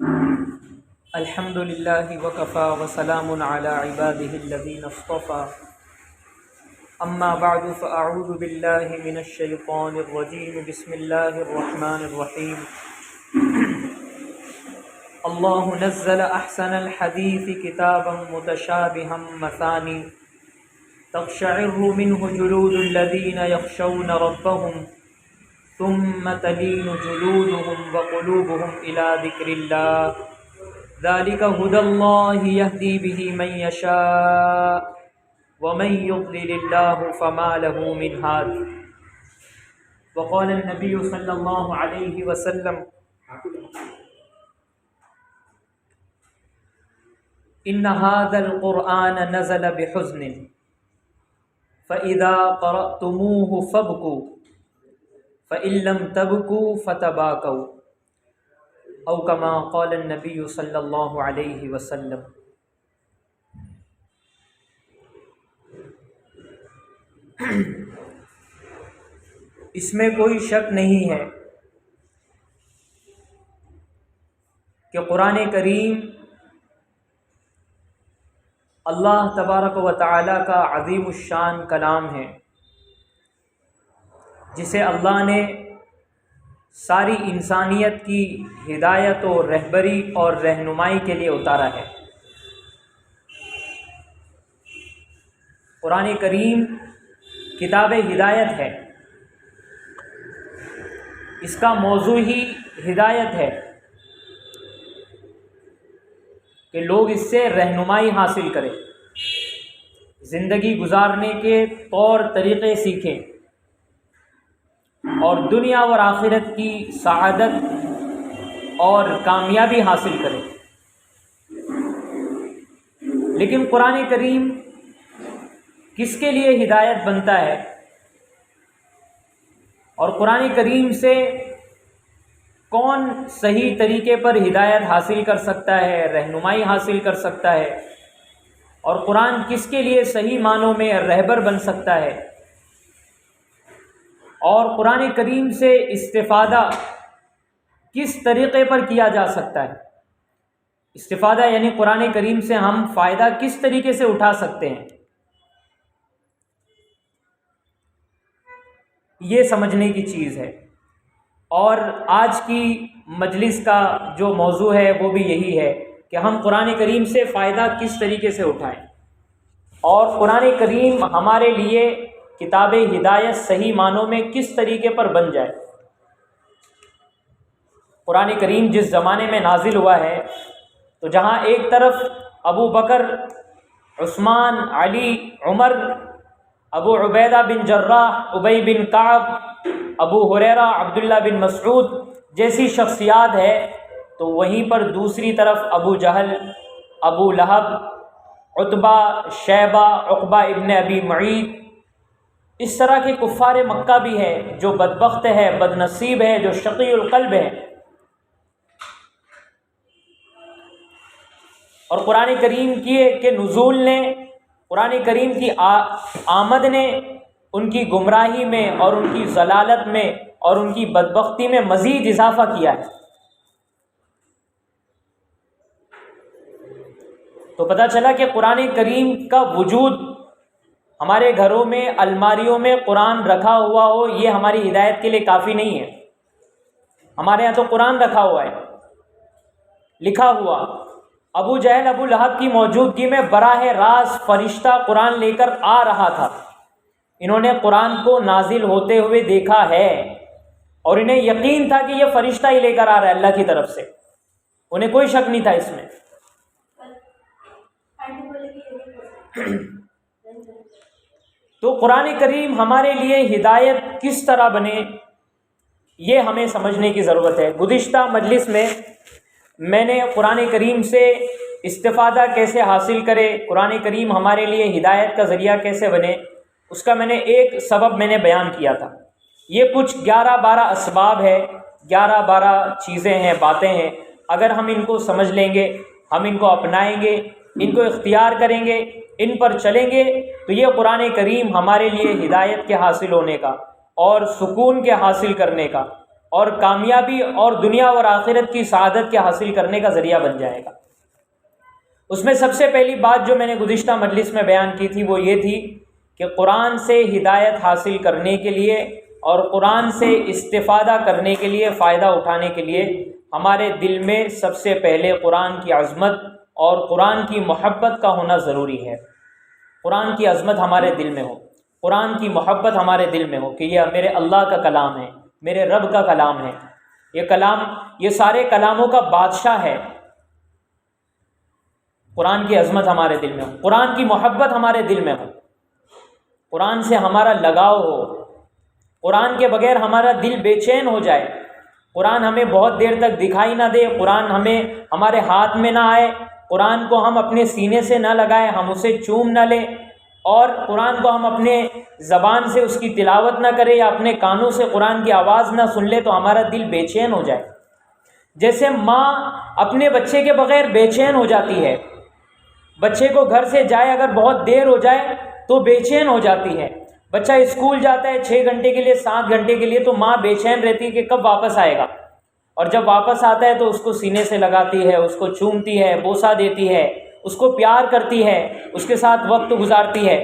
الحمد للہ وکفا وسلام علی عباده الذین اصطفى اما بعد فاعوذ باللہ من الشیطان الرجیم بسم اللہ الرحمن الرحیم اللہ نزل احسن الحدیث کتابا متشابہا مثانی تقشعر منہ جلود الذین یخشون ربهم ثم تلین جلودهم وقلوبهم إلى ذکر اللہ ذلك هدى الله يهدي به من يشاء ومن يضلل الله فما له من هاد وقال النبي صلى الله عليه وسلم إن هذا القرآن نزل بحزن فإذا قرأتموه فابكوا فإن لم تبكوا فتباكوا او کما قال النبی صلی اللہ علیہ وسلم۔ اس میں کوئی شک نہیں ہے کہ قرآن کریم اللہ تبارک و تعالی کا عظیم الشان کلام ہے، جسے اللہ نے ساری انسانیت کی ہدایت و رہبری اور رہنمائی کے لیے اتارا ہے۔ قرآن کریم کتاب ہدایت ہے، اس کا موضوع ہی ہدایت ہے کہ لوگ اس سے رہنمائی حاصل کریں، زندگی گزارنے کے طور طریقے سیکھیں اور دنیا اور آخرت کی سعادت اور کامیابی حاصل کریں۔ لیکن قرآن کریم کس کے لیے ہدایت بنتا ہے اور قرآن کریم سے کون صحیح طریقے پر ہدایت حاصل کر سکتا ہے، رہنمائی حاصل کر سکتا ہے، اور قرآن کس کے لیے صحیح معنوں میں رہبر بن سکتا ہے، اور قرآن کریم سے استفادہ کس طریقے پر کیا جا سکتا ہے۔ استفادہ یعنی قرآن کریم سے ہم فائدہ کس طریقے سے اٹھا سکتے ہیں، یہ سمجھنے کی چیز ہے۔ اور آج کی مجلس کا جو موضوع ہے وہ بھی یہی ہے کہ ہم قرآن کریم سے فائدہ کس طریقے سے اٹھائیں اور قرآن کریم ہمارے لیے کتاب ہدایت صحیح معنوں میں کس طریقے پر بن جائے۔ قرآن کریم جس زمانے میں نازل ہوا ہے تو جہاں ایک طرف ابو بکر، عثمان، علی، عمر، ابو عبیدہ بن جراح، ابی بن کعب، ابو ہریرہ، عبداللہ بن مسعود جیسی شخصیات ہے، تو وہیں پر دوسری طرف ابو جہل، ابو لہب، عتبہ، شیبہ، عقبہ ابن ابی معیط، اس طرح کے کفار مکہ بھی ہے جو بدبخت ہے، بد نصیب ہے، جو شقی القلب ہے۔ اور قرآن کریم کے نزول نے، قرآن کریم کی آمد نے ان کی گمراہی میں اور ان کی ضلالت میں اور ان کی بدبختی میں مزید اضافہ کیا ہے۔ تو پتہ چلا کہ قرآن کریم کا وجود ہمارے گھروں میں الماریوں میں قرآن رکھا ہوا ہو یہ ہماری ہدایت کے لیے کافی نہیں ہے۔ ہمارے یہاں تو قرآن رکھا ہوا ہے، لکھا ہوا۔ ابو جہل، ابو لہب کی موجودگی میں براہ راست فرشتہ قرآن لے کر آ رہا تھا، انہوں نے قرآن کو نازل ہوتے ہوئے دیکھا ہے اور انہیں یقین تھا کہ یہ فرشتہ ہی لے کر آ رہا ہے اللہ کی طرف سے، انہیں کوئی شک نہیں تھا اس میں۔ تو قرآن کریم ہمارے لیے ہدایت کس طرح بنے یہ ہمیں سمجھنے کی ضرورت ہے۔ گزشتہ مجلس میں نے قرآن کریم سے استفادہ کیسے حاصل کرے، قرآن کریم ہمارے لیے ہدایت کا ذریعہ کیسے بنے، اس کا میں نے ایک سبب میں نے بیان کیا تھا۔ یہ کچھ 11-12 اسباب ہے، 11-12 چیزیں ہیں، باتیں ہیں۔ اگر ہم ان کو سمجھ لیں گے، ہم ان کو اپنائیں گے، ان کو اختیار کریں گے، ان پر چلیں گے، تو یہ قرآن کریم ہمارے لیے ہدایت کے حاصل ہونے کا اور سکون کے حاصل کرنے کا اور کامیابی اور دنیا اور آخرت کی سعادت کے حاصل کرنے کا ذریعہ بن جائے گا۔ اس میں سب سے پہلی بات جو میں نے گزشتہ مجلس میں بیان کی تھی وہ یہ تھی کہ قرآن سے ہدایت حاصل کرنے کے لیے اور قرآن سے استفادہ کرنے کے لیے، فائدہ اٹھانے کے لیے ہمارے دل میں سب سے پہلے قرآن کی عظمت اور قرآن کی محبت کا ہونا ضروری ہے۔ قرآن کی عظمت ہمارے دل میں ہو، قرآن کی محبت ہمارے دل میں ہو کہ یہ میرے اللہ کا کلام ہے، میرے رب کا کلام ہے، یہ کلام یہ سارے کلاموں کا بادشاہ ہے۔ قرآن کی عظمت ہمارے دل میں ہو، قرآن کی محبت ہمارے دل میں ہو، قرآن سے ہمارا لگاؤ ہو، قرآن کے بغیر ہمارا دل بے چین ہو جائے، قرآن ہمیں بہت دیر تک دکھائی نہ دے، قرآن ہمارے ہاتھ میں نہ آئے، قرآن کو ہم اپنے سینے سے نہ لگائیں، ہم اسے چوم نہ لیں، اور قرآن کو ہم اپنے زبان سے اس کی تلاوت نہ کریں یا اپنے کانوں سے قرآن کی آواز نہ سن لے تو ہمارا دل بے چین ہو جائے۔ جیسے ماں اپنے بچے کے بغیر بے چین ہو جاتی ہے، بچے کو گھر سے جائے اگر بہت دیر ہو جائے تو بے چین ہو جاتی ہے۔ بچہ اسکول جاتا ہے 6 گھنٹے کے لیے، 7 گھنٹے کے لیے، تو ماں بے چین رہتی ہے کہ کب واپس آئے گا، اور جب واپس آتا ہے تو اس کو سینے سے لگاتی ہے، اس کو چومتی ہے، بوسہ دیتی ہے، اس کو پیار کرتی ہے، اس کے ساتھ وقت گزارتی ہے۔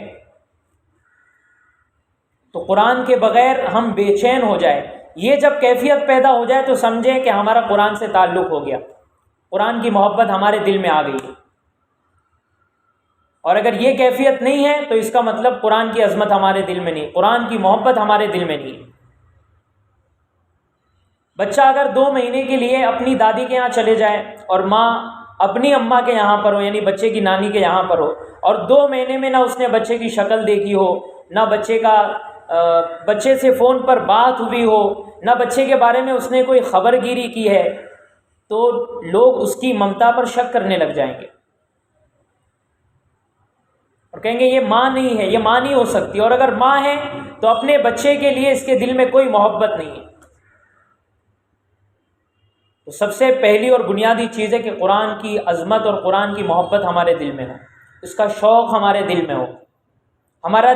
تو قرآن کے بغیر ہم بے چین ہو جائے، یہ جب کیفیت پیدا ہو جائے تو سمجھیں کہ ہمارا قرآن سے تعلق ہو گیا، قرآن کی محبت ہمارے دل میں آ گئی۔ اور اگر یہ کیفیت نہیں ہے تو اس کا مطلب قرآن کی عظمت ہمارے دل میں نہیں، قرآن کی محبت ہمارے دل میں نہیں۔ بچہ اگر 2 مہینے کے لیے اپنی دادی کے یہاں چلے جائے اور ماں اپنی اماں کے یہاں پر ہو، یعنی بچے کی نانی کے یہاں پر ہو، اور 2 مہینے میں نہ اس نے بچے کی شکل دیکھی ہو، نہ بچے سے فون پر بات ہوئی ہو، نہ بچے کے بارے میں اس نے کوئی خبر گیری کی ہے، تو لوگ اس کی ممتا پر شک کرنے لگ جائیں گے اور کہیں گے یہ ماں نہیں ہے، یہ ماں نہیں ہو سکتی۔ اور اگر ماں ہے تو اپنے بچے کے لیے اس کے دل میں کوئی محبت نہیں ہے۔ تو سب سے پہلی اور بنیادی چیز ہے کہ قرآن کی عظمت اور قرآن کی محبت ہمارے دل میں ہو، اس کا شوق ہمارے دل میں ہو، ہمارا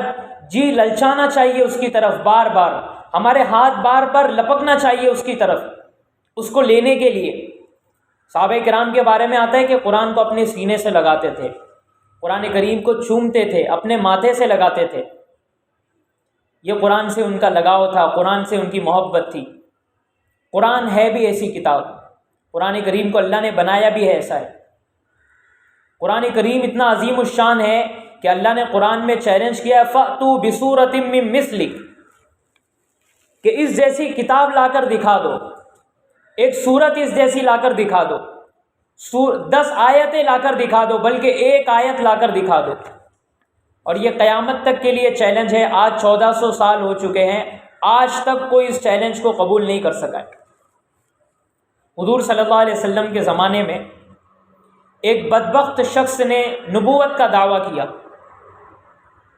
جی للچانا چاہیے اس کی طرف، بار بار ہمارے ہاتھ بار بار لپکنا چاہیے اس کی طرف، اس کو لینے کے لیے۔ صحابہ کرام کے بارے میں آتا ہے کہ قرآن کو اپنے سینے سے لگاتے تھے، قرآن کریم کو چومتے تھے، اپنے ماتھے سے لگاتے تھے۔ یہ قرآن سے ان کا لگاؤ تھا، قرآن سے ان کی محبت تھی۔ قرآن ہے بھی ایسی کتاب، قرآن کریم کو اللہ نے بنایا بھی ہے ایسا ہے۔ قرآن کریم اتنا عظیم الشان ہے کہ اللہ نے قرآن میں چیلنج کیا فَأْتُوا بِسُورَةٍ مِّن مِّثْلِهِ، کہ اس جیسی کتاب لا کر دکھا دو، ایک سورت اس جیسی لا کر دکھا دو، 10 آیتیں لا کر دکھا دو، بلکہ ایک آیت لا کر دکھا دو۔ اور یہ قیامت تک کے لیے چیلنج ہے۔ آج 1400 سال ہو چکے ہیں، آج تک کوئی اس چیلنج کو قبول نہیں کر سکا ہے۔ حضور صلی اللہ علیہ وسلم کے زمانے میں ایک بدبخت شخص نے نبوت کا دعویٰ کیا،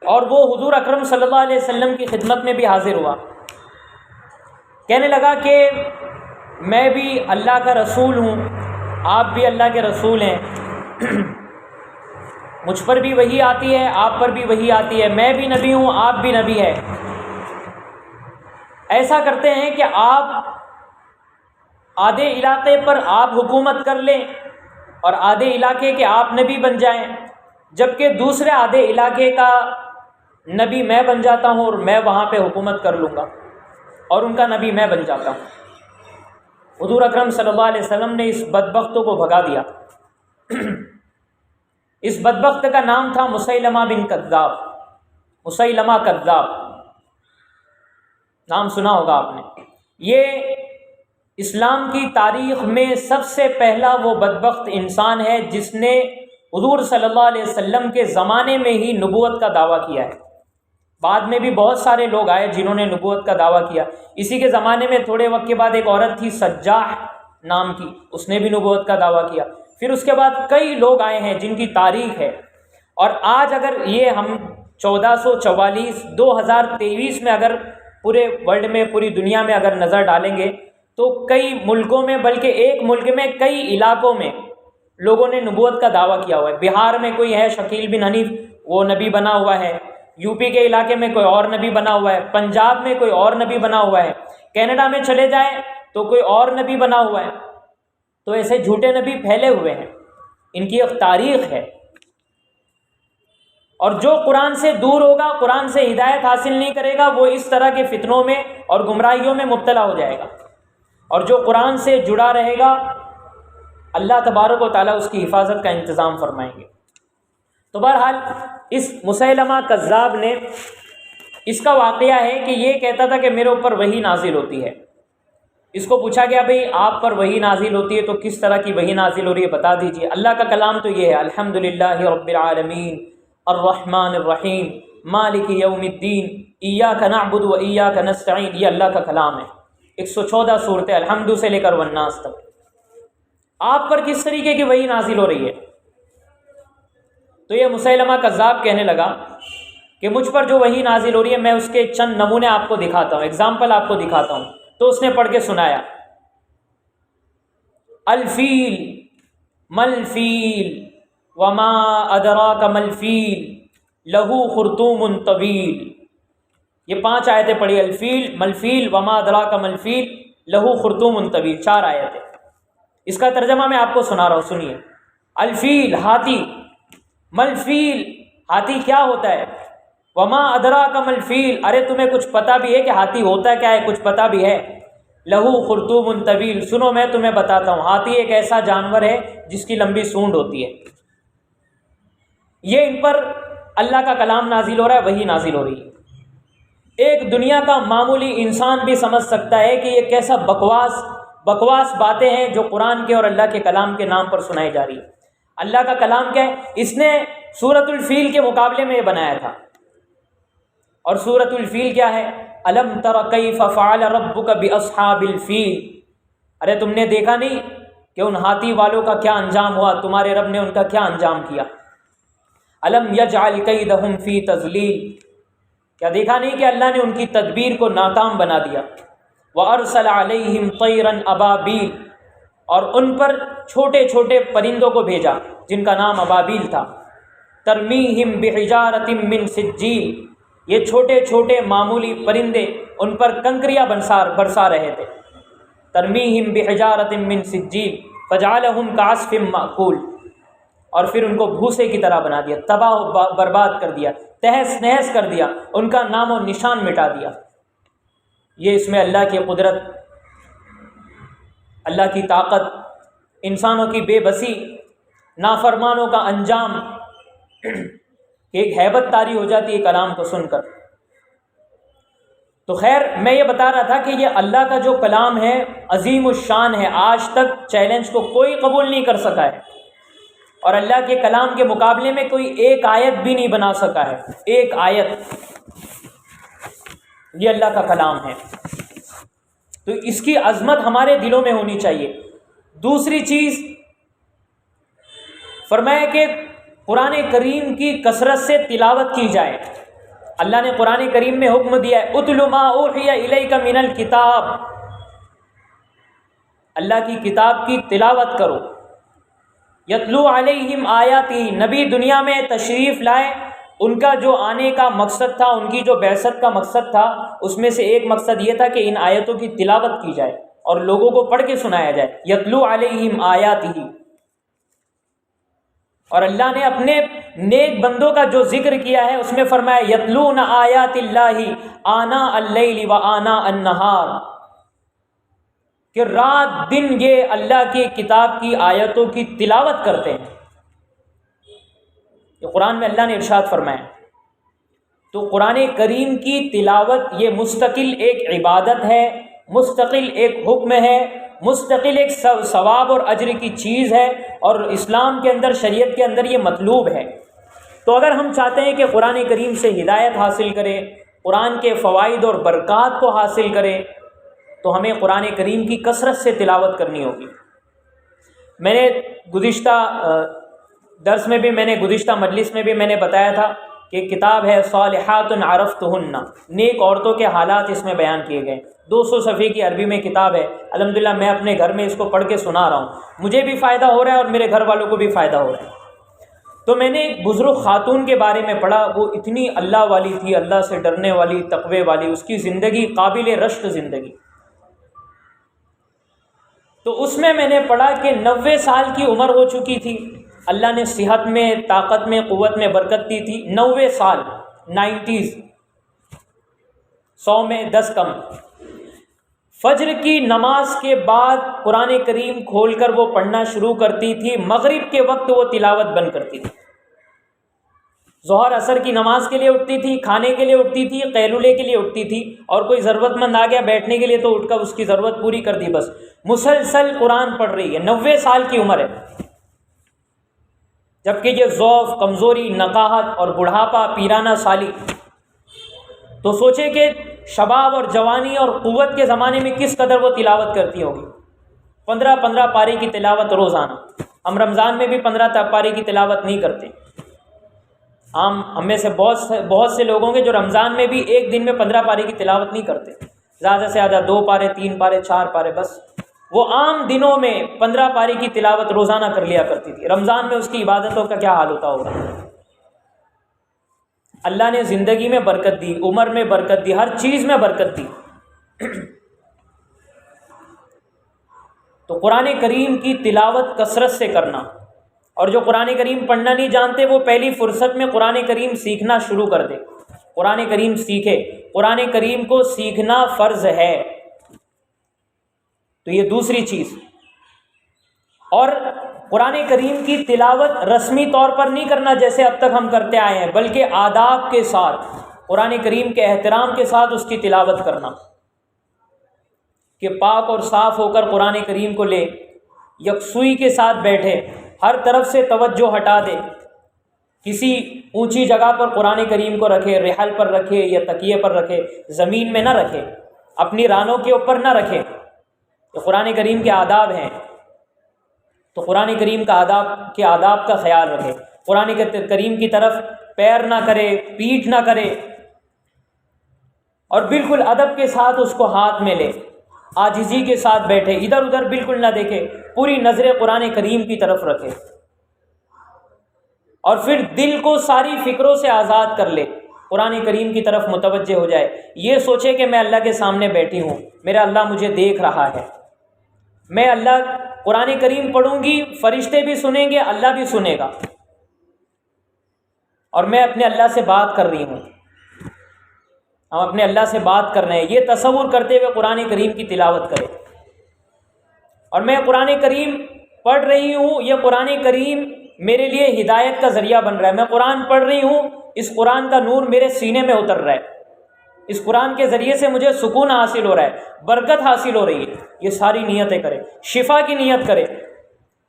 اور وہ حضور اکرم صلی اللہ علیہ وسلم کی خدمت میں بھی حاضر ہوا، کہنے لگا کہ میں بھی اللہ کا رسول ہوں، آپ بھی اللہ کے رسول ہیں، مجھ پر بھی وحی آتی ہے، آپ پر بھی وحی آتی ہے، میں بھی نبی ہوں، آپ بھی نبی ہے۔ ایسا کرتے ہیں کہ آپ آدھے علاقے پر آپ حکومت کر لیں اور آدھے علاقے کے آپ نبی بن جائیں، جبکہ دوسرے آدھے علاقے کا نبی میں بن جاتا ہوں اور میں وہاں پہ حکومت کر لوں گا اور ان کا نبی میں بن جاتا ہوں۔ حضور اکرم صلی اللہ علیہ وسلم نے اس بدبختوں کو بھگا دیا۔ اس بدبخت کا نام تھا مسیلمہ بن کذاب، مسیلمہ کذاب، نام سنا ہوگا آپ نے۔ یہ اسلام کی تاریخ میں سب سے پہلا وہ بدبخت انسان ہے جس نے حضور صلی اللہ علیہ وسلم کے زمانے میں ہی نبوت کا دعویٰ کیا ہے۔ بعد میں بھی بہت سارے لوگ آئے جنہوں نے نبوت کا دعویٰ کیا۔ اسی کے زمانے میں تھوڑے وقت کے بعد ایک عورت تھی سجاح نام کی، اس نے بھی نبوت کا دعویٰ کیا۔ پھر اس کے بعد کئی لوگ آئے ہیں جن کی تاریخ ہے، اور آج اگر یہ ہم 1444 2023 میں اگر پورے ورلڈ میں، پوری دنیا میں اگر نظر ڈالیں گے تو کئی ملکوں میں، بلکہ ایک ملک میں کئی علاقوں میں لوگوں نے نبوت کا دعویٰ کیا ہوا ہے۔ بہار میں کوئی ہے شکیل بن حنیف، وہ نبی بنا ہوا ہے۔ یو پی کے علاقے میں کوئی اور نبی بنا ہوا ہے۔ پنجاب میں کوئی اور نبی بنا ہوا ہے۔ کینیڈا میں چلے جائیں تو کوئی اور نبی بنا ہوا ہے. تو ایسے جھوٹے نبی پھیلے ہوئے ہیں، ان کی ایک تاریخ ہے. اور جو قرآن سے دور ہوگا، قرآن سے ہدایت حاصل نہیں کرے گا، وہ اس طرح کے فتنوں میں اور گمراہیوں میں مبتلا ہو جائے گا. اور جو قرآن سے جڑا رہے گا، اللہ تبارک و تعالیٰ اس کی حفاظت کا انتظام فرمائیں گے. تو بہرحال اس مسیلمہ کذاب نے، اس کا واقعہ ہے کہ یہ کہتا تھا کہ میرے اوپر وحی نازل ہوتی ہے. اس کو پوچھا گیا بھئی آپ پر وحی نازل ہوتی ہے تو کس طرح کی وحی نازل ہو رہی ہے بتا دیجیے. اللہ کا کلام تو یہ ہے، الحمدللہ رب العالمین الرحمن الرحیم مالک یوم الدین ایاک نعبد و ایاک نستعین. یہ اللہ کا کلام ہے. 114 صورتیں الحمد سے لے کر والناس تک. آپ پر کس طریقے کی وحی نازل ہو رہی ہے؟ تو یہ مسیلمہ کذاب کہنے لگا کہ مجھ پر جو وحی نازل ہو رہی ہے میں اس کے چند نمونے آپ کو دکھاتا ہوں، ایگزامپل آپ کو دکھاتا ہوں. تو اس نے پڑھ کے سنایا، الفیل ملفیل وما ادراک ملفیل لہو خرطوم طویل. یہ 5 آیتیں پڑھی، الفیل ملفیل وما ادراک ملفیل لہو خرطوم طویل، 4 آیتیں. اس کا ترجمہ میں آپ کو سنا رہا ہوں، سنیے. الفیل ہاتھی، ملفیل ہاتھی کیا ہوتا ہے، وما ادراک ملفیل ارے تمہیں کچھ پتہ بھی ہے کہ ہاتھی ہوتا کیا ہے، کچھ پتہ بھی ہے. لہو خرطوم طویل سنو میں تمہیں بتاتا ہوں. ہاتھی ایک ایسا جانور ہے جس کی لمبی سونڈ ہوتی ہے. یہ ان پر اللہ کا کلام نازل ہو رہا ہے، وحی نازل ہو رہی ہے. ایک دنیا کا معمولی انسان بھی سمجھ سکتا ہے کہ یہ کیسا بکواس باتیں ہیں جو قرآن کے اور اللہ کے کلام کے نام پر سنائی جا رہی ہے. اللہ کا کلام کیا ہے؟ اس نے سورۃ الفیل کے مقابلے میں یہ بنایا تھا. اور سورۃ الفیل کیا ہے؟ الم تر کیف فعل ربک باصحاب الفیل. ارے تم نے دیکھا نہیں کہ ان ہاتھی والوں کا کیا انجام ہوا، تمہارے رب نے ان کا کیا انجام کیا. الم یجعل کیدہم فی تضلیل. کیا دیکھا نہیں کہ اللہ نے ان کی تدبیر کو ناکام بنا دیا. وارسل علیہم طیرا ابابیل. اور ان پر چھوٹے چھوٹے پرندوں کو بھیجا جن کا نام ابابیل تھا. ترمیہم بحجارۃ من سجیل. یہ چھوٹے چھوٹے معمولی پرندے ان پر کنکریاں برسا رہے تھے. ترمیہم بحجارۃ من سجیل فجعلہم کعصف مأکول. اور پھر ان کو بھوسے کی طرح بنا دیا، تباہ و برباد کر دیا، تہس نہس کر دیا، ان کا نام و نشان مٹا دیا. یہ اس میں اللہ کی قدرت، اللہ کی طاقت، انسانوں کی بے بسی، نافرمانوں کا انجام، ایک ہیبت طاری ہو جاتی ہے کلام کو سن کر. تو خیر میں یہ بتا رہا تھا کہ یہ اللہ کا جو کلام ہے عظیم الشان ہے. آج تک چیلنج کو کوئی قبول نہیں کر سکا ہے، اور اللہ کے کلام کے مقابلے میں کوئی ایک آیت بھی نہیں بنا سکا ہے. ایک آیت. یہ اللہ کا کلام ہے. تو اس کی عظمت ہمارے دلوں میں ہونی چاہیے. دوسری چیز فرمایا کہ قرآن کریم کی کثرت سے تلاوت کی جائے. اللہ نے قرآن کریم میں حکم دیا ہے اتل ما اوحی الیک من الکتاب. اللہ کی کتاب کی تلاوت کرو. یتلو علیہم آیاتی. نبی دنیا میں تشریف لائے، ان کا جو آنے کا مقصد تھا، ان کی جو بعثت کا مقصد تھا، اس میں سے ایک مقصد یہ تھا کہ ان آیتوں کی تلاوت کی جائے اور لوگوں کو پڑھ کے سنایا جائے. یتلو علیہم آیاتہ. اور اللہ نے اپنے نیک بندوں کا جو ذکر کیا ہے اس میں فرمایا یتلون آیات اللہ آناء اللیل و آناء النہار، کہ رات دن یہ اللہ کی کتاب کی آیتوں کی تلاوت کرتے ہیں. یہ قرآن میں اللہ نے ارشاد فرمایا. تو قرآن کریم کی تلاوت یہ مستقل ایک عبادت ہے، مستقل ایک حکم ہے، مستقل ایک ثواب اور اجر کی چیز ہے، اور اسلام کے اندر، شریعت کے اندر یہ مطلوب ہے. تو اگر ہم چاہتے ہیں کہ قرآن کریم سے ہدایت حاصل کریں، قرآن کے فوائد اور برکات کو حاصل کریں، تو ہمیں قرآن کریم کی کثرت سے تلاوت کرنی ہوگی. میں نے گزشتہ درس میں بھی، میں نے گزشتہ مجلس میں بھی میں نے بتایا تھا کہ کتاب ہے صالحات عرفتہن، نیک عورتوں کے حالات اس میں بیان کیے گئے. 200 صفحے کی عربی میں کتاب ہے. الحمدللہ میں اپنے گھر میں اس کو پڑھ کے سنا رہا ہوں. مجھے بھی فائدہ ہو رہا ہے اور میرے گھر والوں کو بھی فائدہ ہو رہا ہے. تو میں نے ایک بزرگ خاتون کے بارے میں پڑھا. وہ اتنی اللہ والی تھی، اللہ سے ڈرنے والی، تقوی والی. اس کی زندگی قابل رشک زندگی. تو اس میں نے پڑھا کہ 90 سال کی عمر ہو چکی تھی، اللہ نے صحت میں، طاقت میں، قوت میں برکت دی تھی، 90 سال، 90s، 100 میں 10 کم۔ فجر کی نماز کے بعد قرآن کریم کھول کر وہ پڑھنا شروع کرتی تھی، مغرب کے وقت وہ تلاوت بند کرتی تھی، ظہر عصر کی نماز کے لیے اٹھتی تھی، کھانے کے لیے اٹھتی تھی، قیلولے کے لیے اٹھتی تھی، اور کوئی ضرورت مند آ گیا بیٹھنے کے لیے تو اٹھ کر اس کی ضرورت پوری کر دی، بس مسلسل قرآن پڑھ رہی ہے، 90 سال کی عمر ہے، جبکہ یہ ضعف، کمزوری، نقاہت اور بڑھاپا، پیرانہ سالی۔ تو سوچے کہ شباب اور جوانی اور قوت کے زمانے میں کس قدر وہ تلاوت کرتی ہوگی، 15 پارے کی تلاوت روزانہ۔ ہم رمضان میں بھی 15 پارے کی تلاوت نہیں کرتے، ہم میں سے بہت سے لوگ ہوں گے جو رمضان میں بھی ایک دن میں 15 پارے کی تلاوت نہیں کرتے، زیادہ سے زیادہ 2 پارے، 3 پارے، 4 پارے، بس۔ وہ عام دنوں میں 15 پارے کی تلاوت روزانہ کر لیا کرتی تھی، رمضان میں اس کی عبادتوں کا کیا حال ہوتا ہوگا۔ اللہ نے زندگی میں برکت دی، عمر میں برکت دی، ہر چیز میں برکت دی۔ تو قرآن کریم کی تلاوت کثرت سے کرنا، اور جو قرآن کریم پڑھنا نہیں جانتے وہ پہلی فرصت میں قرآن کریم سیکھنا شروع کر دے، قرآن کریم سیکھے، قرآن کریم کو سیکھنا فرض ہے۔ تو یہ دوسری چیز۔ اور قرآن کریم کی تلاوت رسمی طور پر نہیں کرنا جیسے اب تک ہم کرتے آئے ہیں، بلکہ آداب کے ساتھ، قرآن کریم کے احترام کے ساتھ اس کی تلاوت کرنا، کہ پاک اور صاف ہو کر قرآن کریم کو لے، یکسوئی کے ساتھ بیٹھے، ہر طرف سے توجہ ہٹا دے، کسی اونچی جگہ پر قرآن کریم کو رکھے، رحل پر رکھے یا تکیے پر رکھے، زمین میں نہ رکھے، اپنی رانوں کے اوپر نہ رکھے۔ تو قرآن کریم کے آداب ہیں، تو قرآن کریم کا آداب کا خیال رکھے، قرآن کریم کی طرف پیر نہ کرے، پیٹھ نہ کرے، اور بالکل ادب کے ساتھ اس کو ہاتھ میں لے، عاجزی کے ساتھ بیٹھے، ادھر ادھر بالکل نہ دیکھے، پوری نظر قرآن کریم کی طرف رکھے، اور پھر دل کو ساری فکروں سے آزاد کر لے، قرآن کریم کی طرف متوجہ ہو جائے، یہ سوچے کہ میں اللہ کے سامنے بیٹھی ہوں، میرا اللہ مجھے دیکھ رہا ہے، میں اللہ قرآن کریم پڑھوں گی، فرشتے بھی سنیں گے، اللہ بھی سنے گا، اور میں اپنے اللہ سے بات کر رہی ہوں، ہم اپنے اللہ سے بات کر رہے ہیں، یہ تصور کرتے ہوئے قرآن کریم کی تلاوت کرے۔ اور میں قرآن کریم پڑھ رہی ہوں، یہ قرآن کریم میرے لیے ہدایت کا ذریعہ بن رہا ہے، میں قرآن پڑھ رہی ہوں، اس قرآن کا نور میرے سینے میں اتر رہا ہے، اس قرآن کے ذریعے سے مجھے سکون حاصل ہو رہا ہے، برکت حاصل ہو رہی ہے، یہ ساری نیتیں کرے، شفا کی نیت کرے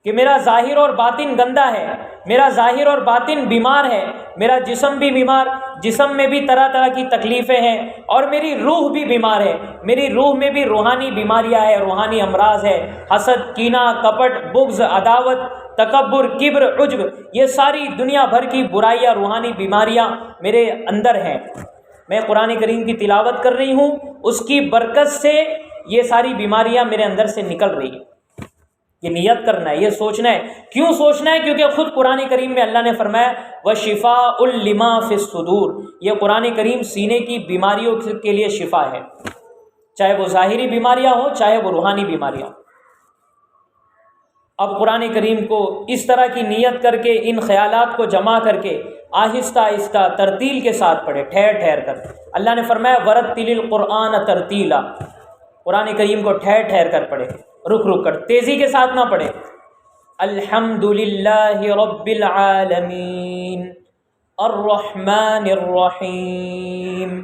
کہ میرا ظاہر اور باطن گندہ ہے، میرا ظاہر اور باطن بیمار ہے، میرا جسم بھی بیمار، جسم میں بھی طرح طرح کی تکلیفیں ہیں، اور میری روح بھی بیمار ہے، میری روح میں بھی روحانی بیماریاں ہیں، روحانی امراض ہے، حسد، کینہ، کپٹ، بغض، عداوت، تکبر، کبر، عجب، یہ ساری دنیا بھر کی برائیاں، روحانی بیماریاں میرے اندر ہیں، میں قرآن کریم کی تلاوت کر رہی ہوں، اس کی برکت سے یہ ساری بیماریاں میرے اندر سے نکل رہی ہیں۔ یہ نیت کرنا ہے، یہ سوچنا ہے۔ کیوں سوچنا ہے؟ کیونکہ خود قرآن کریم میں اللہ نے فرمایا وَشِفَاءٌ لِمَا فِي الصُّدُورِ، یہ قرآن کریم سینے کی بیماریوں کے لیے شفا ہے، چاہے وہ ظاہری بیماریاں ہوں، چاہے وہ روحانی بیماریاں ہوں۔ اب قرآن کریم کو اس طرح کی نیت کر کے، ان خیالات کو جمع کر کے آہستہ آہستہ ترتیل کے ساتھ پڑھے، ٹھہر ٹھہر کر۔ اللہ نے فرمایا وَرَتِّلِ الْقُرْآنَ تَرْتِیلًا، قرآن کریم کو ٹھہر ٹھہر کر پڑھے، رک رک کر، تیزی کے ساتھ نہ پڑھے۔ الحمدللہ رب العالمین الرحمن الرحیم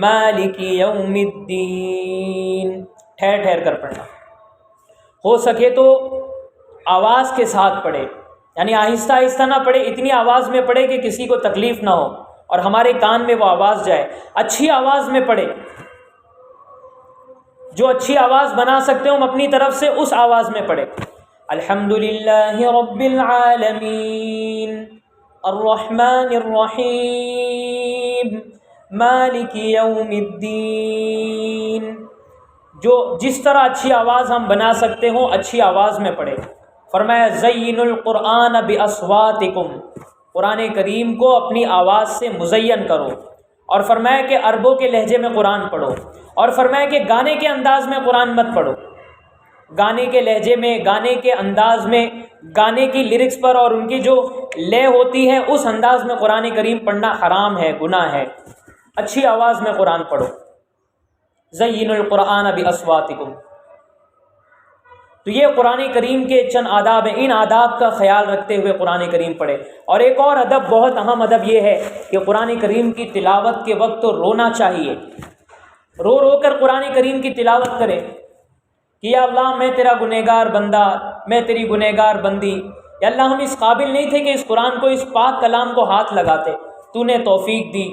مالک یوم الدین، ٹھہر ٹھہر کر پڑھنا، ہو سکے تو آواز کے ساتھ پڑھے، یعنی آہستہ آہستہ نہ پڑھے، اتنی آواز میں پڑھے کہ کسی کو تکلیف نہ ہو اور ہمارے کان میں وہ آواز جائے، اچھی آواز میں پڑھے، جو اچھی آواز بنا سکتے ہو ہم اپنی طرف سے اس آواز میں پڑھے۔ الحمدللہ رب العالمین الرحمن الرحیم مالک یوم الدین، جو جس طرح اچھی آواز ہم بنا سکتے ہوں اچھی آواز میں پڑھے۔ فرمایا زین القرآن باصواتکم، قرآن کریم کو اپنی آواز سے مزین کرو، اور فرمایا کہ عربوں کے لہجے میں قرآن پڑھو، اور فرمایا کہ گانے کے انداز میں قرآن مت پڑھو، گانے کے لہجے میں، گانے کے انداز میں، گانے کی لیرکس پر اور ان کی جو لے ہوتی ہے اس انداز میں قرآن کریم پڑھنا حرام ہے، گناہ ہے۔ اچھی آواز میں قرآن پڑھو۔ زینوا القرآن باصواتکم، تو یہ قرآن کریم کے چند آداب ہیں، ان آداب کا خیال رکھتے ہوئے قرآن کریم پڑھے۔ اور ایک اور ادب، بہت اہم ادب یہ ہے کہ قرآن کریم کی تلاوت کے وقت تو رونا چاہیے، رو رو کر قرآن کریم کی تلاوت کرے کہ یا اللہ میں تیرا گنہگار بندہ، میں تیری گنہگار بندی، یا اللہ ہم اس قابل نہیں تھے کہ اس قرآن کو، اس پاک کلام کو ہاتھ لگاتے، تو نے توفیق دی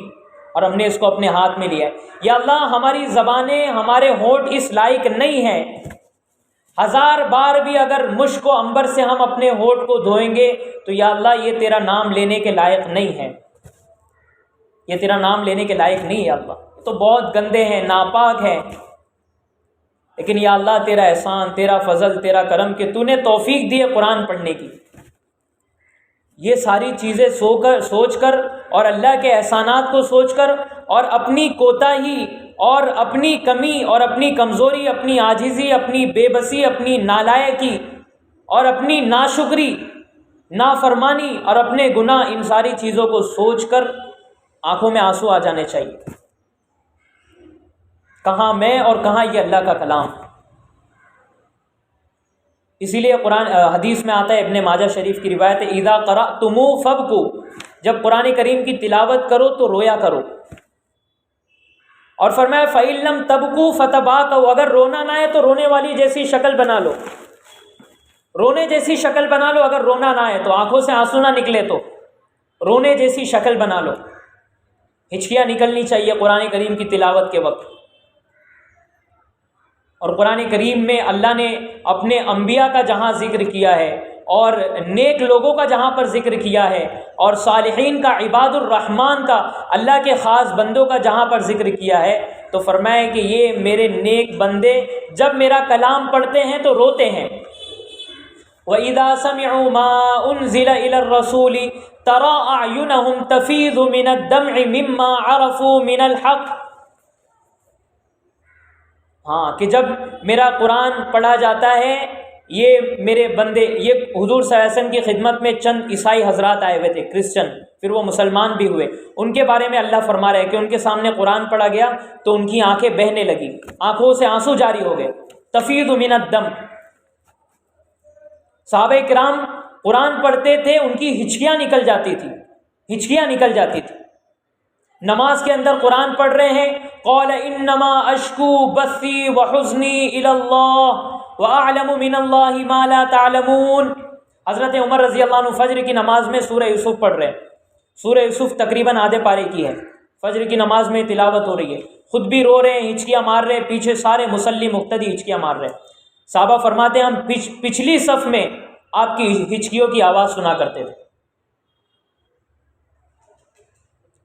اور ہم نے اس کو اپنے ہاتھ میں لیا۔ یا اللہ ہماری زبانیں، ہمارے ہونٹ اس لائق نہیں ہیں، 1000 بار بھی اگر مشک و عنبر سے ہم اپنے ہونٹ کو دھوئیں گے تو یا اللہ یہ تیرا نام لینے کے لائق نہیں ہے، یہ تیرا نام لینے کے لائق نہیں ہے اللہ، تو بہت گندے ہیں، ناپاک ہیں۔ لیکن یا اللہ تیرا احسان، تیرا فضل، تیرا کرم کہ تو نے توفیق دی ہے قرآن پڑھنے کی۔ یہ ساری چیزیں سوچ کر اور اللہ کے احسانات کو سوچ کر اور اپنی کوتاہی اور اپنی کمی اور اپنی کمزوری، اپنی عاجزی، اپنی بے بسی، اپنی نالائقی اور اپنی ناشکری، نافرمانی اور اپنے گناہ، ان ساری چیزوں کو سوچ کر آنکھوں میں آنسو آ جانے چاہیے۔ کہاں میں اور کہاں یہ اللہ کا کلام۔ اسی لیے قرآن حدیث میں آتا ہے، ابن ماجہ شریف کی روایت ہے، اذا قرأتموہ فابکوا، جب قرآن کریم کی تلاوت کرو تو رویا کرو۔ اور فرمایا فَإِن لَّمْ تَبْكُوا فَتَبَاكَوْا، اگر رونا نہ ہے تو رونے والی جیسی شکل بنا لو، رونے جیسی شکل بنا لو۔ اگر رونا نہ ہے تو آنکھوں سے آنسو نہ نکلے تو رونے جیسی شکل بنا لو۔ ہچکیاں نکلنی چاہیے قرآن کریم کی تلاوت کے وقت۔ اور قرآن کریم میں اللہ نے اپنے انبیاء کا جہاں ذکر کیا ہے اور نیک لوگوں کا جہاں پر ذکر کیا ہے اور صالحین کا، عباد الرحمن کا، اللہ کے خاص بندوں کا جہاں پر ذکر کیا ہے تو فرمایا کہ یہ میرے نیک بندے جب میرا کلام پڑھتے ہیں تو روتے ہیں۔ وَإِذَا سَمِعُوا مَا أُنزِلَ إِلَى الرَّسُولِ تَرَىٰ أَعْيُنَهُمْ تَفِيضُ مِنَ الدَّمْعِ مِمَّا عَرَفُوا مِنَ الْحَقِّ، ہاں کہ جب میرا قرآن پڑھا جاتا ہے، یہ میرے بندے، یہ حضور صلی اللہ علیہ وسلم کی خدمت میں چند عیسائی حضرات آئے ہوئے تھے، کرسچن، پھر وہ مسلمان بھی ہوئے، ان کے بارے میں اللہ فرما رہے ہیں کہ ان کے سامنے قرآن پڑھا گیا تو ان کی آنکھیں بہنے لگی، آنکھوں سے آنسو جاری ہو گئے، تفیض من الدم۔ صحابہ کرام قرآن پڑھتے تھے، ان کی ہچکیاں نکل جاتی تھی، ہچکیاں نکل جاتی تھی۔ نماز کے اندر قرآن پڑھ رہے ہیں، قال انما اشکو بثی وحزنی الی اللہ واعلم من اللہ ما لا تعلمون۔ حضرت عمر رضی اللہ عنہ فجر کی نماز میں سورہ یوسف پڑھ رہے ہیں، سورہ یوسف تقریباً آدھے پارے کی ہے، فجر کی نماز میں تلاوت ہو رہی ہے، خود بھی رو رہے ہیں، ہچکیاں مار رہے ہیں، پیچھے سارے مصلی مقتدی ہچکیاں مار رہے ہیں۔ صحابہ فرماتے ہیں ہم پچھلی صف میں آپ کی ہچکیوں کی آواز سنا کرتے تھے۔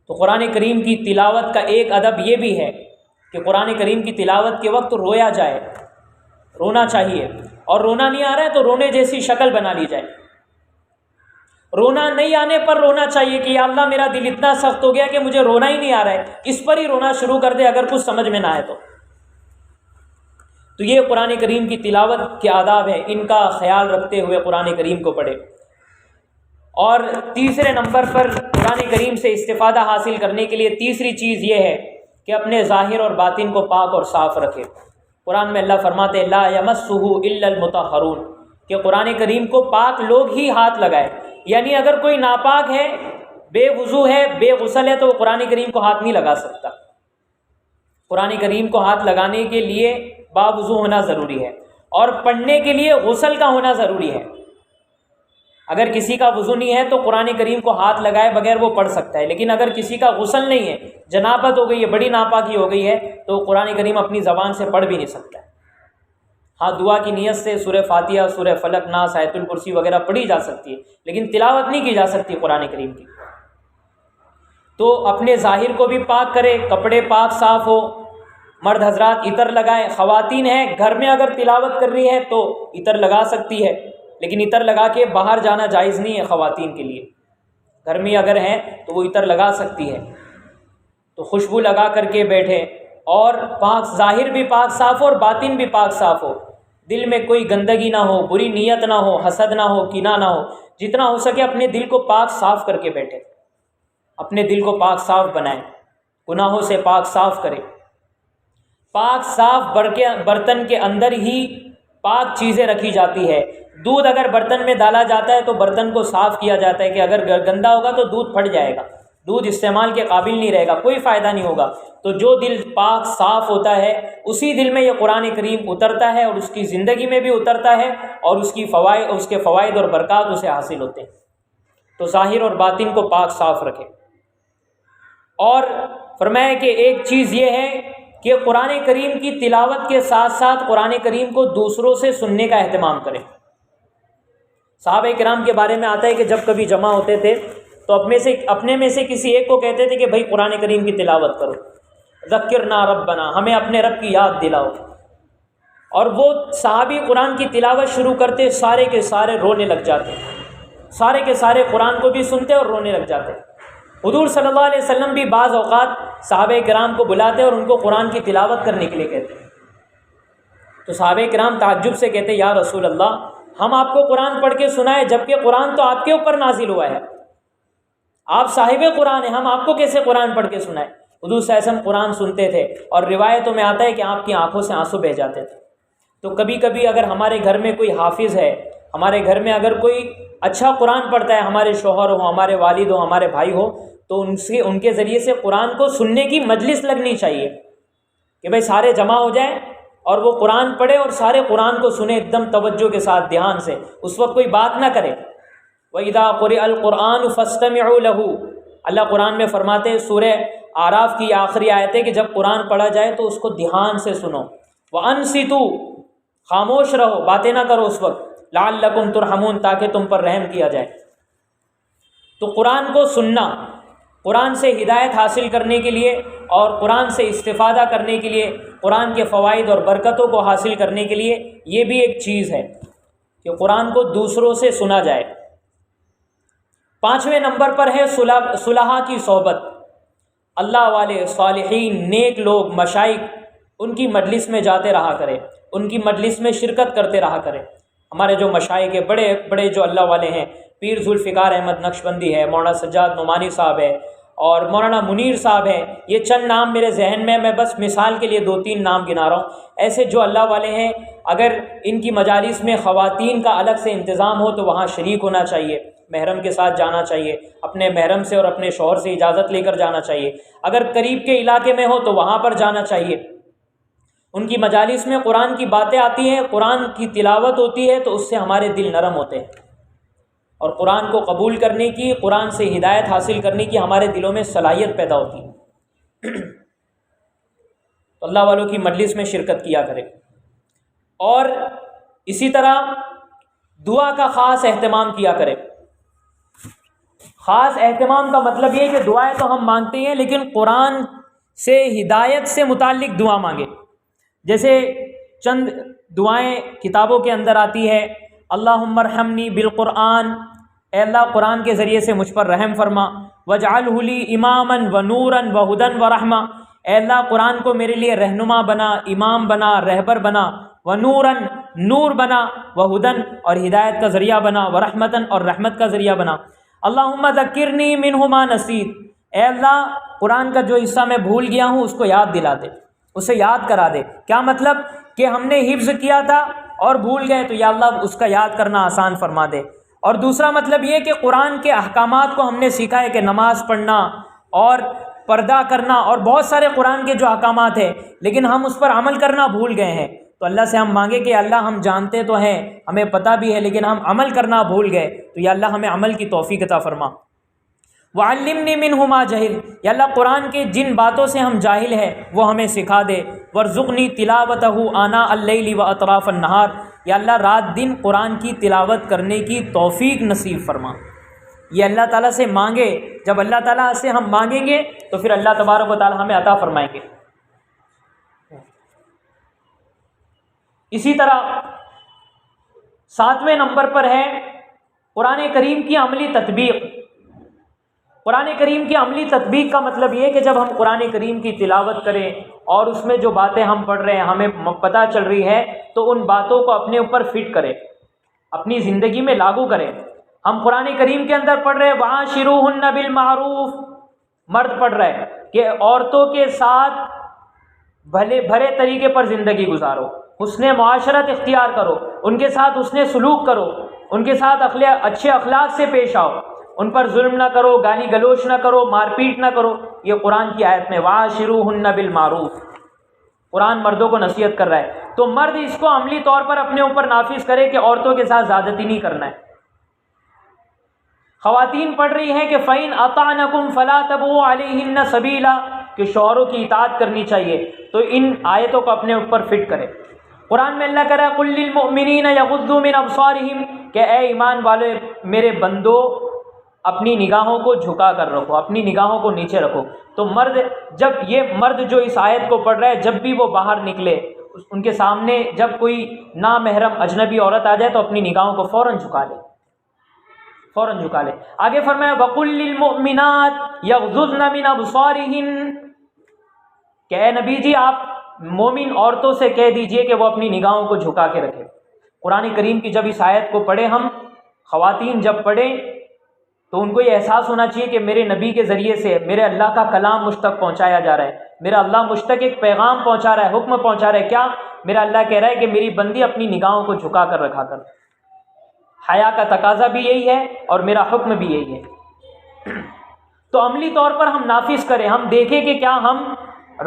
تو قرآن کریم کی تلاوت کا ایک ادب یہ بھی ہے کہ قرآن کریم کی تلاوت کے وقت رویا جائے، رونا چاہیے، اور رونا نہیں آ رہا ہے تو رونے جیسی شکل بنا لی جائے۔ رونا نہیں آنے پر رونا چاہیے کہ یا اللہ میرا دل اتنا سخت ہو گیا کہ مجھے رونا ہی نہیں آ رہا ہے، اس پر ہی رونا شروع کر دے اگر کچھ سمجھ میں نہ آئے تو یہ قرآن کریم کی تلاوت کے آداب ہیں، ان کا خیال رکھتے ہوئے قرآن کریم کو پڑھے۔ اور تیسرے نمبر پر قرآن کریم سے استفادہ حاصل کرنے کے لیے تیسری چیز یہ ہے کہ اپنے ظاہر اور باطن کو پاک اور صاف رکھے۔ قرآن میں اللہ فرماتے ہیں لا یمسہ الا المطہرون، کہ قرآن کریم کو پاک لوگ ہی ہاتھ لگائے، یعنی اگر کوئی ناپاک ہے، بے وضو ہے، بے غسل ہے تو وہ قرآن کریم کو ہاتھ نہیں لگا سکتا۔ قرآن کریم کو ہاتھ لگانے کے لیے باوضو ہونا ضروری ہے، اور پڑھنے کے لیے غسل کا ہونا ضروری ہے۔ اگر کسی کا وضو نہیں ہے تو قرآن کریم کو ہاتھ لگائے بغیر وہ پڑھ سکتا ہے، لیکن اگر کسی کا غسل نہیں ہے، جنابت ہو گئی ہے، بڑی ناپاکی ہو گئی ہے، تو قرآن کریم اپنی زبان سے پڑھ بھی نہیں سکتا ہے۔ ہاں دعا کی نیت سے سورہ فاتحہ، سورہ فلق، ناس، آیت الکرسی وغیرہ پڑھی جا سکتی ہے، لیکن تلاوت نہیں کی جا سکتی قرآن کریم کی۔ تو اپنے ظاہر کو بھی پاک کرے، کپڑے پاک صاف ہو، مرد حضرات عطر لگائیں، خواتین ہیں گھر میں اگر تلاوت کر رہی ہے تو عطر لگا سکتی ہے، لیکن عطر لگا کے باہر جانا جائز نہیں ہے خواتین کے لیے۔ گھر میں اگر ہیں تو وہ عطر لگا سکتی ہے، تو خوشبو لگا کر کے بیٹھے، اور پاک ظاہر بھی پاک صاف ہو اور باطن بھی پاک صاف ہو، دل میں کوئی گندگی نہ ہو، بری نیت نہ ہو، حسد نہ ہو، کینہ نہ ہو، جتنا ہو سکے اپنے دل کو پاک صاف کر کے بیٹھے، اپنے دل کو پاک صاف بنائیں، گناہوں سے پاک صاف کرے۔ پاک صاف برتن کے اندر ہی پاک چیزیں رکھی جاتی ہے۔ دودھ اگر برتن میں ڈالا جاتا ہے تو برتن کو صاف کیا جاتا ہے کہ اگر گندا ہوگا تو دودھ پھٹ جائے گا، دودھ استعمال کے قابل نہیں رہے گا، کوئی فائدہ نہیں ہوگا۔ تو جو دل پاک صاف ہوتا ہے اسی دل میں یہ قرآن کریم اترتا ہے اور اس کی زندگی میں بھی اترتا ہے، اور اس کے فوائد اور برکات اسے حاصل ہوتے ہیں۔ تو ظاہر اور باطن کو پاک صاف رکھے۔ اور فرمایا کہ ایک چیز یہ ہے کہ قرآن کریم کی تلاوت کے ساتھ ساتھ قرآن کریم کو دوسروں سے سننے کا اہتمام کریں۔ صحابہ کرام کے بارے میں آتا ہے کہ جب کبھی جمع ہوتے تھے تو اپنے میں سے کسی ایک کو کہتے تھے کہ بھائی قرآن کریم کی تلاوت کرو، ذکرنا ربنا، ہمیں اپنے رب کی یاد دلاؤ۔ اور وہ صحابی قرآن کی تلاوت شروع کرتے، سارے کے سارے رونے لگ جاتے، سارے کے سارے قرآن کو بھی سنتے اور رونے لگ جاتے۔ حضور صلی اللہ علیہ وسلم بھی بعض اوقات صحابہ کرام کو بلاتے اور ان کو قرآن کی تلاوت کرنے کے لیے کہتے۔ تو صحابہ کرام تعجب سے کہتے، یا رسول اللہ، ہم آپ کو قرآن پڑھ کے سنائے جبکہ قرآن تو آپ کے اوپر نازل ہوا ہے، آپ صاحب قرآن ہیں، ہم آپ کو کیسے قرآن پڑھ کے سنائے؟ حضور صلی اللہ علیہ وسلم قرآن سنتے تھے اور روایتوں میں آتا ہے کہ آپ کی آنکھوں سے آنسو بہہ جاتے تھے۔ تو کبھی کبھی اگر ہمارے گھر میں کوئی حافظ ہے، ہمارے گھر میں اگر کوئی اچھا قرآن پڑھتا ہے، ہمارے شوہر ہو، ہمارے والد ہو، ہمارے بھائی ہو، تو ان کے ذریعے سے قرآن کو سننے کی مجلس لگنی چاہیے کہ بھائی سارے جمع ہو جائیں اور وہ قرآن پڑھے اور سارے قرآن کو سنیں ایک دم توجہ کے ساتھ، دھیان سے، اس وقت کوئی بات نہ کرے۔ وَإِذَا قُرِئَ الْقُرْآنُ فَاسْتَمِعُوا لَهُ، اللہ قرآن میں فرماتے ہیں، سورہ اعراف کی آخری آیت ہے کہ جب قرآن پڑھا جائے تو اس کو دھیان سے سنو۔ وَأَنصِتُوا، خاموش رہو، باتیں نہ کرو اس وقت، لَعَلَّكُمْ تُرْحَمُونَ، تاکہ تم پر رحم کیا جائے۔ تو قرآن کو سننا، قرآن سے ہدایت حاصل کرنے کے لیے اور قرآن سے استفادہ کرنے کے لیے، قرآن کے فوائد اور برکتوں کو حاصل کرنے کے لیے، یہ بھی ایک چیز ہے کہ قرآن کو دوسروں سے سنا جائے۔ 5ویں نمبر پر ہے صلحاء کی صحبت، اللہ والے، صالحین، نیک لوگ، مشائخ، ان کی مجلس میں جاتے رہا کرے، ان کی مجلس میں شرکت کرتے رہا کرے۔ ہمارے جو مشائخ ہیں، بڑے بڑے جو اللہ والے ہیں، پیر ذوالفقار احمد نقشبندی ہے، مولانا سجاد نعمانی صاحب ہے، اور مولانا منیر صاحب ہیں، یہ چند نام میرے ذہن میں بس مثال کے لیے 2-3 نام گنا رہا ہوں۔ ایسے جو اللہ والے ہیں، اگر ان کی مجالس میں خواتین کا الگ سے انتظام ہو تو وہاں شریک ہونا چاہیے، محرم کے ساتھ جانا چاہیے، اپنے محرم سے اور اپنے شوہر سے اجازت لے کر جانا چاہیے، اگر قریب کے علاقے میں ہو تو وہاں پر جانا چاہیے۔ ان کی مجالس میں قرآن کی باتیں آتی ہیں، قرآن کی تلاوت ہوتی ہے تو اس سے ہمارے دل نرم ہوتے ہیں، اور قرآن کو قبول کرنے کی، قرآن سے ہدایت حاصل کرنے کی ہمارے دلوں میں صلاحیت پیدا ہوتی ہے۔ تو اللہ والوں کی مجلس میں شرکت کیا کرے۔ اور اسی طرح دعا کا خاص اہتمام کیا کرے۔ خاص اہتمام کا مطلب یہ کہ دعائیں تو ہم مانگتے ہیں لیکن قرآن سے ہدایت سے متعلق دعا مانگے۔ جیسے چند دعائیں کتابوں کے اندر آتی ہے، اللہم ارحمنی بالقرآن، اے اللہ قرآن کے ذریعے سے مجھ پر رحم فرما، واجعلہ لی اماما ونورا وہدی ورحمہ، اے اللہ قرآن کو میرے لیے رہنما بنا، امام بنا، رہبر بنا، ونورا نور بنا، وہدن اور ہدایت کا ذریعہ بنا، ورحمتن اور رحمت کا ذریعہ بنا۔ اللہم ذکرنی منہ ما نسیت، اے اللہ قرآن کا جو حصہ میں بھول گیا ہوں اس کو یاد دلا دے، اسے یاد کرا دے۔ کیا مطلب کہ ہم نے حفظ کیا تھا اور بھول گئے تو یا اللہ اس کا یاد کرنا آسان فرما دے۔ اور دوسرا مطلب یہ کہ قرآن کے احکامات کو ہم نے سیکھا ہے کہ نماز پڑھنا اور پردہ کرنا اور بہت سارے قرآن کے جو احکامات ہیں، لیکن ہم اس پر عمل کرنا بھول گئے ہیں، تو اللہ سے ہم مانگے کہ اللہ ہم جانتے تو ہیں، ہمیں پتہ بھی ہے، لیکن ہم عمل کرنا بھول گئے، تو یا اللہ ہمیں عمل کی توفیق عطا فرما۔ وعلمنی منہ ما جہل، یا اللہ قرآن کے جن باتوں سے ہم جاہل ہیں وہ ہمیں سکھا دے۔ وارزقنی تلاوتہ آناء اللیل و اطراف النہار، یا اللہ رات دن قرآن کی تلاوت کرنے کی توفیق نصیب فرما۔ یہ اللہ تعالیٰ سے مانگے، جب اللہ تعالیٰ سے ہم مانگیں گے تو پھر اللہ تبارک و تعالیٰ ہمیں عطا فرمائیں گے۔ اسی طرح 7ویں نمبر پر ہے قرآن کریم کی عملی تطبیق۔ قرآن کریم کی عملی تطبیق کا مطلب یہ ہے کہ جب ہم قرآن کریم کی تلاوت کریں اور اس میں جو باتیں ہم پڑھ رہے ہیں ہمیں پتہ چل رہی ہے تو ان باتوں کو اپنے اوپر فٹ کرے، اپنی زندگی میں لاگو کرے۔ ہم قرآن کریم کے اندر پڑھ رہے ہیں وَعَاشِرُوهُنَّ بِالْمَعْرُوفِ، مرد پڑھ رہا ہے کہ عورتوں کے ساتھ بھلے طریقے پر زندگی گزارو، حسن معاشرت اختیار کرو، ان کے ساتھ حسن سلوک کرو، ان کے ساتھ اچھے اخلاق سے پیش آؤ، ان پر ظلم نہ کرو، گالی گلوچ نہ کرو، مار پیٹ نہ کرو۔ یہ قرآن کی آیت میں وَعَاشِرُوهُنَّ بِالْمَعْرُوفِ، قرآن مردوں کو نصیحت کر رہا ہے، تو مرد اس کو عملی طور پر اپنے اوپر نافذ کرے کہ عورتوں کے ساتھ زیادتی نہیں کرنا ہے۔ خواتین پڑھ رہی ہیں کہ فَإِنْ أَطَعْنَكُمْ فَلَا تَبْغُوا عَلَيْهِنَّ سَبِيلًا، کہ شوہروں کی اطاعت کرنی چاہیے، تو ان آیتوں کو اپنے اوپر فٹ کرے۔ قرآن میں اللہ کہہ رہا ہے قُل لِّلْمُؤْمِنِينَ يَغُضُّوا مِنْ أَبْصَارِهِمْ، کہ اے ایمان والے میرے بندو اپنی نگاہوں کو جھکا کر رکھو، اپنی نگاہوں کو نیچے رکھو۔ تو مرد جو اس آیت کو پڑھ رہا ہے، جب بھی وہ باہر نکلے ان کے سامنے جب کوئی نامحرم اجنبی عورت آ جائے تو اپنی نگاہوں کو فوراً جھکا لے، فوراً جھکا لے۔ آگے فرمایا وَقُل لِّلْمُؤْمِنَاتِ يَغْضُضْنَ مِنْ أَبْصَارِهِنَّ، کہ اے نبی جی آپ مومن عورتوں سے کہہ دیجئے کہ وہ اپنی نگاہوں کو جھکا کے رکھے۔ قرآن کریم کی جب اس آیت کو پڑھے ہم خواتین جب پڑھیں تو ان کو یہ احساس ہونا چاہیے کہ میرے نبی کے ذریعے سے میرے اللہ کا کلام مجھ تک پہنچایا جا رہا ہے، میرا اللہ مجھ تک ایک پیغام پہنچا رہا ہے، حکم پہنچا رہا ہے۔ کیا؟ میرا اللہ کہہ رہا ہے کہ میری بندی اپنی نگاہوں کو جھکا کر رکھا کر۔ حیا کا تقاضا بھی یہی ہے اور میرا حکم بھی یہی ہے۔ تو عملی طور پر ہم نافذ کریں، ہم دیکھیں کہ کیا ہم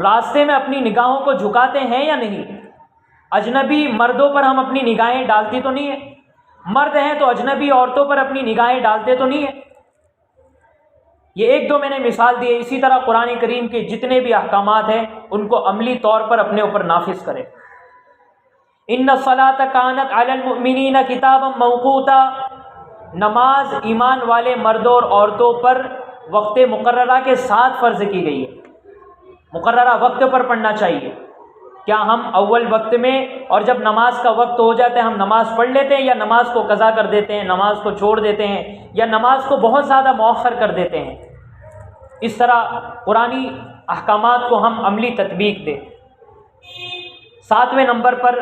راستے میں اپنی نگاہوں کو جھکاتے ہیں یا نہیں۔ اجنبی مردوں پر ہم اپنی نگاہیں ڈالتی تو نہیں ہیں، مرد ہیں تو اجنبی عورتوں پر اپنی نگاہیں ڈالتے تو نہیں ہیں۔ یہ ایک دو میں نے مثال دی ہے، اسی طرح قرآن کریم کے جتنے بھی احکامات ہیں ان کو عملی طور پر اپنے اوپر نافذ کریں۔ ان الصلاۃ کانت علی المؤمنین کتابا موقوتا، نماز ایمان والے مردوں اور عورتوں پر وقت مقررہ کے ساتھ فرض کی گئی ہے، مقررہ وقت پر پڑھنا چاہیے۔ کیا ہم اول وقت میں اور جب نماز کا وقت ہو جاتا ہے ہم نماز پڑھ لیتے ہیں، یا نماز کو قضا کر دیتے ہیں، نماز کو چھوڑ دیتے ہیں، یا نماز کو بہت زیادہ مؤخر کر دیتے ہیں؟ اس طرح قرآنی احکامات کو ہم عملی تطبیق دیں۔ 7ویں نمبر پر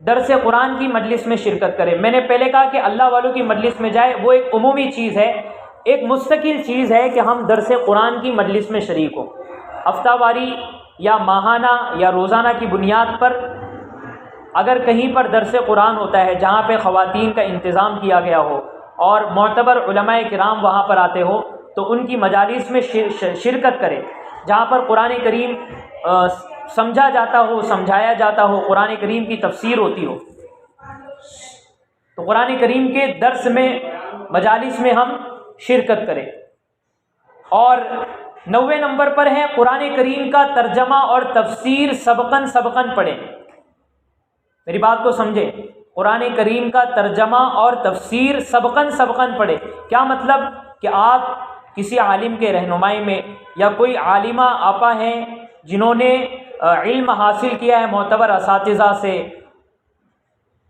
درس قرآن کی مجلس میں شرکت کریں۔ میں نے پہلے کہا کہ اللہ والوں کی مجلس میں جائے، وہ ایک عمومی چیز ہے، ایک مستقل چیز ہے کہ ہم درس قرآن کی مجلس میں شریک ہوں۔ ہفتہ واری یا ماہانہ یا روزانہ کی بنیاد پر اگر کہیں پر درس قرآن ہوتا ہے جہاں پہ خواتین کا انتظام کیا گیا ہو اور معتبر علماء کرام وہاں پر آتے ہو تو ان کی مجالس میں شرکت کرے، جہاں پر قرآن کریم سمجھا جاتا ہو، سمجھایا جاتا ہو، قرآن کریم کی تفسیر ہوتی ہو، تو قرآن کریم کے درس میں مجالس میں ہم شرکت کریں۔ اور 9ویں نمبر پر ہے قرآن کریم کا ترجمہ اور تفسیر سبقاً پڑھیں۔ میری بات کو سمجھیں، قرآن کریم کا ترجمہ اور تفسیر سبقاً پڑھیں۔ کیا مطلب؟ کہ آپ کسی عالم کے رہنمائی میں یا کوئی عالمہ آپا ہیں جنہوں نے علم حاصل کیا ہے معتبر اساتذہ سے،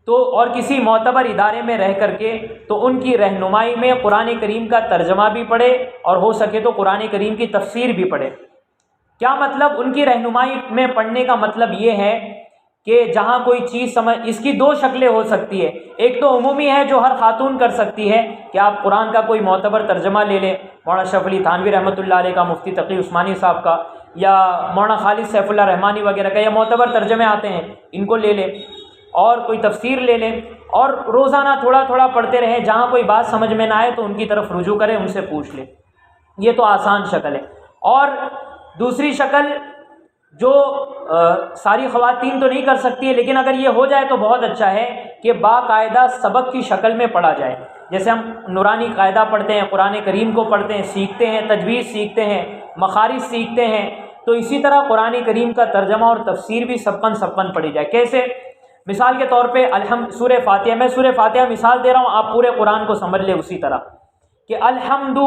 تو اور کسی معتبر ادارے میں رہ کر کے تو ان کی رہنمائی میں قرآن کریم کا ترجمہ بھی پڑھے اور ہو سکے تو قرآن کریم کی تفسیر بھی پڑھے۔ کیا مطلب؟ ان کی رہنمائی میں پڑھنے کا مطلب یہ ہے کہ جہاں کوئی چیز سمجھ، اس کی دو شکلیں ہو سکتی ہے، ایک تو عمومی ہے جو ہر خاتون کر سکتی ہے کہ آپ قرآن کا کوئی معتبر ترجمہ لے لیں، مولانا اشرف علی تھانوی رحمۃ اللہ علیہ کا، مفتی تقی عثمانی صاحب کا، یا مولانا خالد سیف اللہ رحمانی وغیرہ کا، یا معتبر ترجمے آتے ہیں ان کو لے لیں، اور کوئی تفسیر لے لیں اور روزانہ تھوڑا تھوڑا پڑھتے رہیں، جہاں کوئی بات سمجھ میں نہ آئے تو ان کی طرف رجوع کریں، ان سے پوچھ لیں۔ یہ تو آسان شکل ہے۔ اور دوسری شکل جو ساری خواتین تو نہیں کر سکتی ہے، لیکن اگر یہ ہو جائے تو بہت اچھا ہے کہ باقاعدہ سبق کی شکل میں پڑھا جائے۔ جیسے ہم نورانی قاعدہ پڑھتے ہیں، قرآن کریم کو پڑھتے ہیں، سیکھتے ہیں، تجوید سیکھتے ہیں، مخارج سیکھتے ہیں، تو اسی طرح قرآن کریم کا ترجمہ اور تفسیر بھی سبقاً پڑھی جائے۔ کیسے؟ مثال کے طور پہ سورہ فاتحہ، میں سورہ فاتحہ مثال دے رہا ہوں، آپ پورے قرآن کو سمجھ لیں اسی طرح کہ الحمد،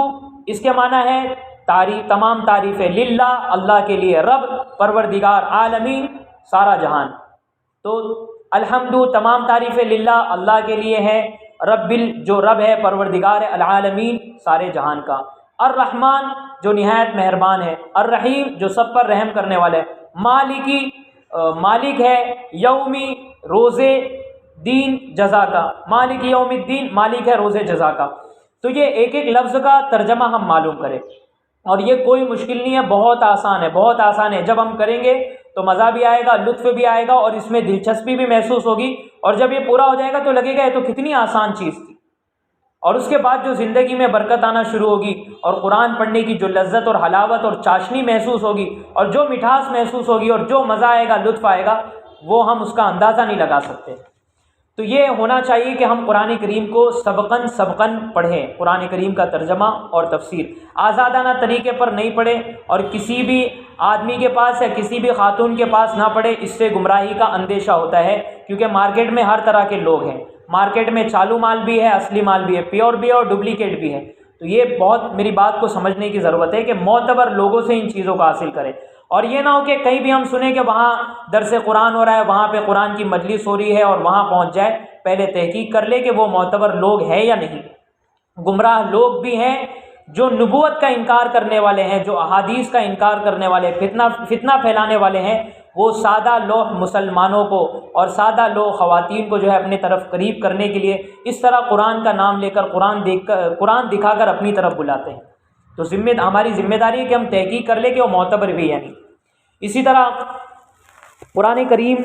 اس کے معنی ہے تعریف، تمام تعریفیں، للہ، اللہ کے لیے، رب، پروردگار، عالمین، سارا جہان، تو الحمد، تمام تعریفیں للہ، اللہ کے لیے ہے، رب، جو رب ہے، پروردگار ہے، العالمین، سارے جہان کا، الرحمن، جو نہایت مہربان ہے، الرحیم، جو سب پر رحم کرنے والا ہے، مالک ہے یومی روزے دین جزا کا، مالک یوم الدین مالک ہے روزے جزا کا۔ تو یہ ایک ایک لفظ کا ترجمہ ہم معلوم کریں، اور یہ کوئی مشکل نہیں ہے، بہت آسان ہے، بہت آسان ہے۔ جب ہم کریں گے تو مزہ بھی آئے گا، لطف بھی آئے گا، اور اس میں دلچسپی بھی محسوس ہوگی، اور جب یہ پورا ہو جائے گا تو لگے گا یہ تو کتنی آسان چیز تھی۔ اور اس کے بعد جو زندگی میں برکت آنا شروع ہوگی، اور قرآن پڑھنے کی جو لذت اور حلاوت اور چاشنی محسوس ہوگی، اور جو مٹھاس محسوس ہوگی، اور جو مزہ آئے گا، لطف آئے گا، وہ ہم اس کا اندازہ نہیں لگا سکتے۔ تو یہ ہونا چاہیے کہ ہم قرآن کریم کو سبقاً پڑھیں، قرآن کریم کا ترجمہ اور تفسیر آزادانہ طریقے پر نہیں پڑھیں، اور کسی بھی آدمی کے پاس یا کسی بھی خاتون کے پاس نہ پڑھیں، اس سے گمراہی کا اندیشہ ہوتا ہے، کیونکہ مارکیٹ میں ہر طرح کے لوگ ہیں، مارکیٹ میں چالو مال بھی ہے، اصلی مال بھی ہے، پیور بھی ہے اور ڈپلیکیٹ بھی ہے۔ تو یہ بہت میری بات کو سمجھنے کی ضرورت ہے کہ معتبر لوگوں سے ان چیزوں کو حاصل کریں، اور یہ نہ ہو کہ کہیں بھی ہم سنیں کہ وہاں درس قرآن ہو رہا ہے، وہاں پہ قرآن کی مجلس ہو رہی ہے اور وہاں پہنچ جائے، پہلے تحقیق کر لے کہ وہ معتبر لوگ ہیں یا نہیں۔ گمراہ لوگ بھی ہیں جو نبوت کا انکار کرنے والے ہیں، جو احادیث کا انکار کرنے والے، فتنہ پھیلانے والے ہیں، وہ سادہ لوح مسلمانوں کو اور سادہ لوح خواتین کو جو ہے اپنے طرف قریب کرنے کے لیے اس طرح قرآن کا نام لے کر قرآن دکھا کر اپنی طرف بلاتے ہیں۔ تو ہماری ذمہ داری ہے کہ ہم تحقیق کر لیں کہ وہ معتبر بھی ہے نہیں۔ اسی طرح قرآن کریم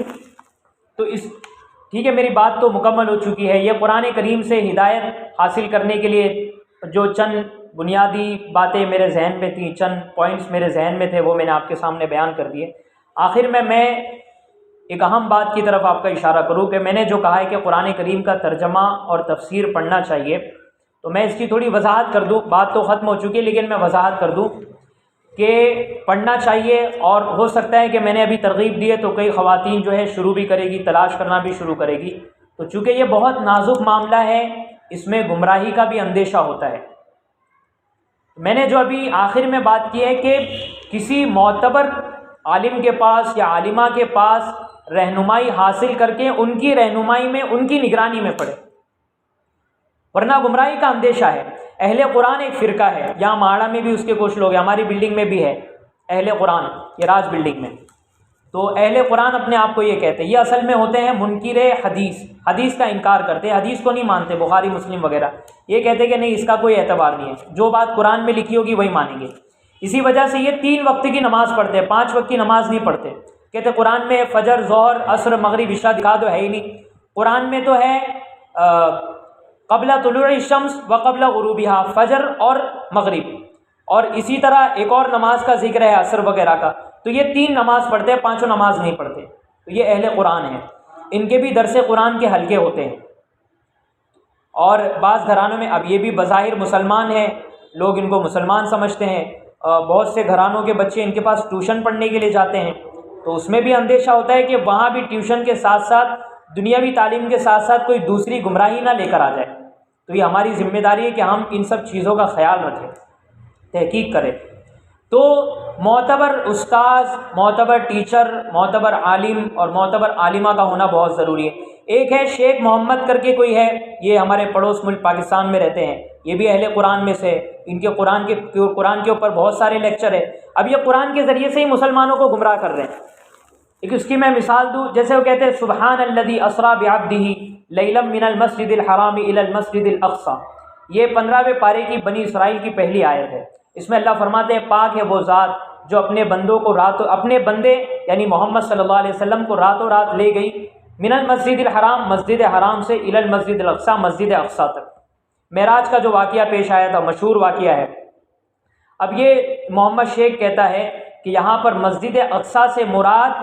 تو ٹھیک ہے، میری بات تو مکمل ہو چکی ہے۔ یہ قرآن کریم سے ہدایت حاصل کرنے کے لیے جو چند بنیادی باتیں میرے ذہن میں تھیں، چند پوائنٹس میرے ذہن میں تھے، وہ میں نے آپ کے سامنے بیان کر دیے۔ آخر میں ایک اہم بات کی طرف آپ کا اشارہ کروں کہ میں نے جو کہا ہے کہ قرآن کریم کا ترجمہ اور تفسیر پڑھنا چاہیے، تو میں اس کی تھوڑی وضاحت کر دوں۔ بات تو ختم ہو چکی ہے لیکن میں وضاحت کر دوں کہ پڑھنا چاہیے، اور ہو سکتا ہے کہ میں نے ابھی ترغیب دی ہے تو کئی خواتین جو ہے شروع بھی کرے گی، تلاش کرنا بھی شروع کرے گی۔ تو چونکہ یہ بہت نازک معاملہ ہے، اس میں گمراہی کا بھی اندیشہ ہوتا ہے۔ میں نے جو ابھی آخر میں بات کی ہے کہ کسی معتبر عالم کے پاس یا عالمہ کے پاس رہنمائی حاصل کر کے ان کی رہنمائی میں، ان کی نگرانی میں پڑھے، ورنہ گمراہی کا اندیشہ ہے۔ اہل قرآن ایک فرقہ ہے، یہاں ماڑا میں بھی اس کے کچھ لوگ ہیں، ہماری بلڈنگ میں بھی ہے اہل قرآن، یہ راج بلڈنگ میں۔ تو اہل قرآن اپنے آپ کو یہ کہتے ہیں، یہ اصل میں ہوتے ہیں منکر حدیث، حدیث کا انکار کرتے ہیں، حدیث کو نہیں مانتے، بخاری مسلم وغیرہ، یہ کہتے ہیں کہ نہیں اس کا کوئی اعتبار نہیں ہے، جو بات قرآن میں لکھی ہوگی وہی مانیں گے۔ اسی وجہ سے یہ 3 وقت کی نماز پڑھتے ہیں، 5 وقت کی نماز نہیں پڑھتے، کہتے قرآن میں فجر، ظہر، عصر، مغرب، عشاء دکھا دو، ہے ہی نہیں۔ قرآن میں تو ہے قبل طلوع الشمس و قبل غروبها، فجر اور مغرب، اور اسی طرح ایک اور نماز کا ذکر ہے عصر وغیرہ کا۔ تو یہ 3 نماز پڑھتے ہیں، 5 نماز نہیں پڑھتے۔ تو یہ اہل قرآن ہیں، ان کے بھی درس قرآن کے حلقے ہوتے ہیں، اور بعض گھرانوں میں اب یہ بھی بظاہر مسلمان ہیں، لوگ ان کو مسلمان سمجھتے ہیں، بہت سے گھرانوں کے بچے ان کے پاس ٹیوشن پڑھنے کے لیے جاتے ہیں، تو اس میں بھی اندیشہ ہوتا ہے کہ وہاں بھی ٹیوشن کے ساتھ ساتھ، دنیاوی تعلیم کے ساتھ ساتھ کوئی دوسری گمراہی نہ لے کر آ جائے۔ تو یہ ہماری ذمہ داری ہے کہ ہم ان سب چیزوں کا خیال رکھیں، تحقیق کریں۔ تو معتبر استاذ، معتبر ٹیچر، معتبر عالم اور معتبر عالمہ کا ہونا بہت ضروری ہے۔ ایک ہے شیخ محمد کر کے کوئی ہے، یہ ہمارے پڑوس ملک پاکستان میں رہتے ہیں، یہ بھی اہل قرآن میں سے، ان کے قرآن کے اوپر بہت سارے لیکچر ہے۔ اب یہ قرآن کے ذریعے سے ہی مسلمانوں کو گمراہ کر رہے ہیں۔ ایک اس کی میں مثال دوں، جیسے وہ کہتے ہیں سبحان الذی اسریٰ بعبدہ لیلا من المسجد الحرام الی المسجد الاقصی، یہ 15ویں پارے کی بنی اسرائیل کی پہلی آیت ہے۔ اس میں اللہ فرماتے ہیں پاک ہے وہ ذات جو اپنے بندے یعنی محمد صلی اللہ علیہ وسلم کو راتوں رات لے گئی من المسجد الحرام، مسجد حرام سے، الی المسجد الاقصی، مسجد اقصی تک۔ معراج کا جو واقعہ پیش آیا تھا، مشہور واقعہ ہے۔ اب یہ محمد شیخ کہتا ہے کہ یہاں پر مسجد اقصی سے مراد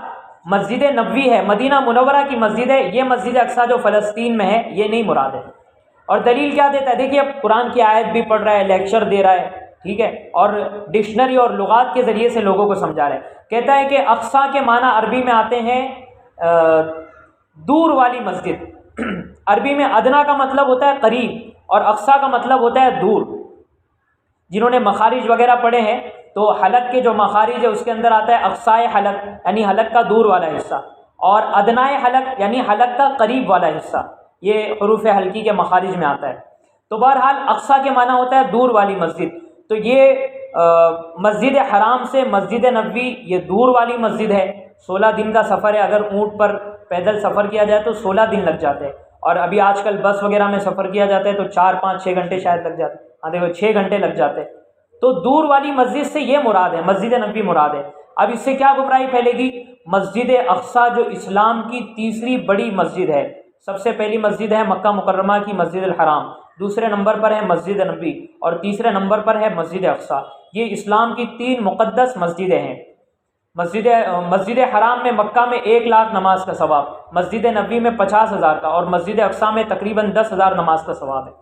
مسجد نبوی ہے، مدینہ منورہ کی مسجد ہے، یہ مسجد اقصی جو فلسطین میں ہے یہ نہیں مراد ہے۔ اور دلیل کیا دیتا ہے؟ دیکھیے اب قرآن کی آیت بھی پڑھ رہا ہے، لیکچر دے رہا ہے، ٹھیک ہے، اور ڈکشنری اور لغات کے ذریعے سے لوگوں کو سمجھا رہا ہے۔ کہتا ہے کہ اقصی کے معنی عربی میں آتے ہیں دور والی مسجد۔ عربی میں ادنا کا مطلب ہوتا ہے قریب، اور اقصی کا مطلب ہوتا ہے دور۔ جنہوں نے مخارج وغیرہ پڑھے ہیں تو حلق کے جو مخارج ہے اس کے اندر آتا ہے اقصائے حلق یعنی حلق کا دور والا حصہ، اور ادنائے حلق یعنی حلق کا قریب والا حصہ، یہ حروف حلقی کے مخارج میں آتا ہے۔ تو بہرحال اقصی کے معنی ہوتا ہے دور والی مسجد۔ تو یہ مسجد حرام سے مسجد نبوی یہ دور والی مسجد ہے، 16 دن کا سفر ہے، اگر اونٹ پر پیدل سفر کیا جائے تو 16 دن لگ جاتے ہیں، اور ابھی آج کل بس وغیرہ میں سفر کیا جاتا ہے تو 4 5 6 گھنٹے شاید لگ جاتے ہیں، ہاں دیکھو 6 گھنٹے لگ جاتے ہیں۔ تو دور والی مسجد سے یہ مراد ہے، مسجد نبوی مراد ہے۔ اب اس سے کیا گمراہی پھیلے گی؟ مسجد اقصیٰ جو اسلام کی تیسری بڑی مسجد ہے، سب سے پہلی مسجد ہے مکہ مکرمہ کی مسجد الحرام، دوسرے نمبر پر ہے مسجد نبوی، اور تیسرے نمبر پر ہے مسجد اقصیٰ۔ یہ اسلام کی 3 مقدس مسجدیں ہیں۔ مسجد حرام میں مکہ میں 1 لاکھ نماز کا ثواب، مسجد نبوی میں 50,000 کا، اور مسجد اقصیٰ میں تقریباً 10,000 نماز کا ثواب ہے،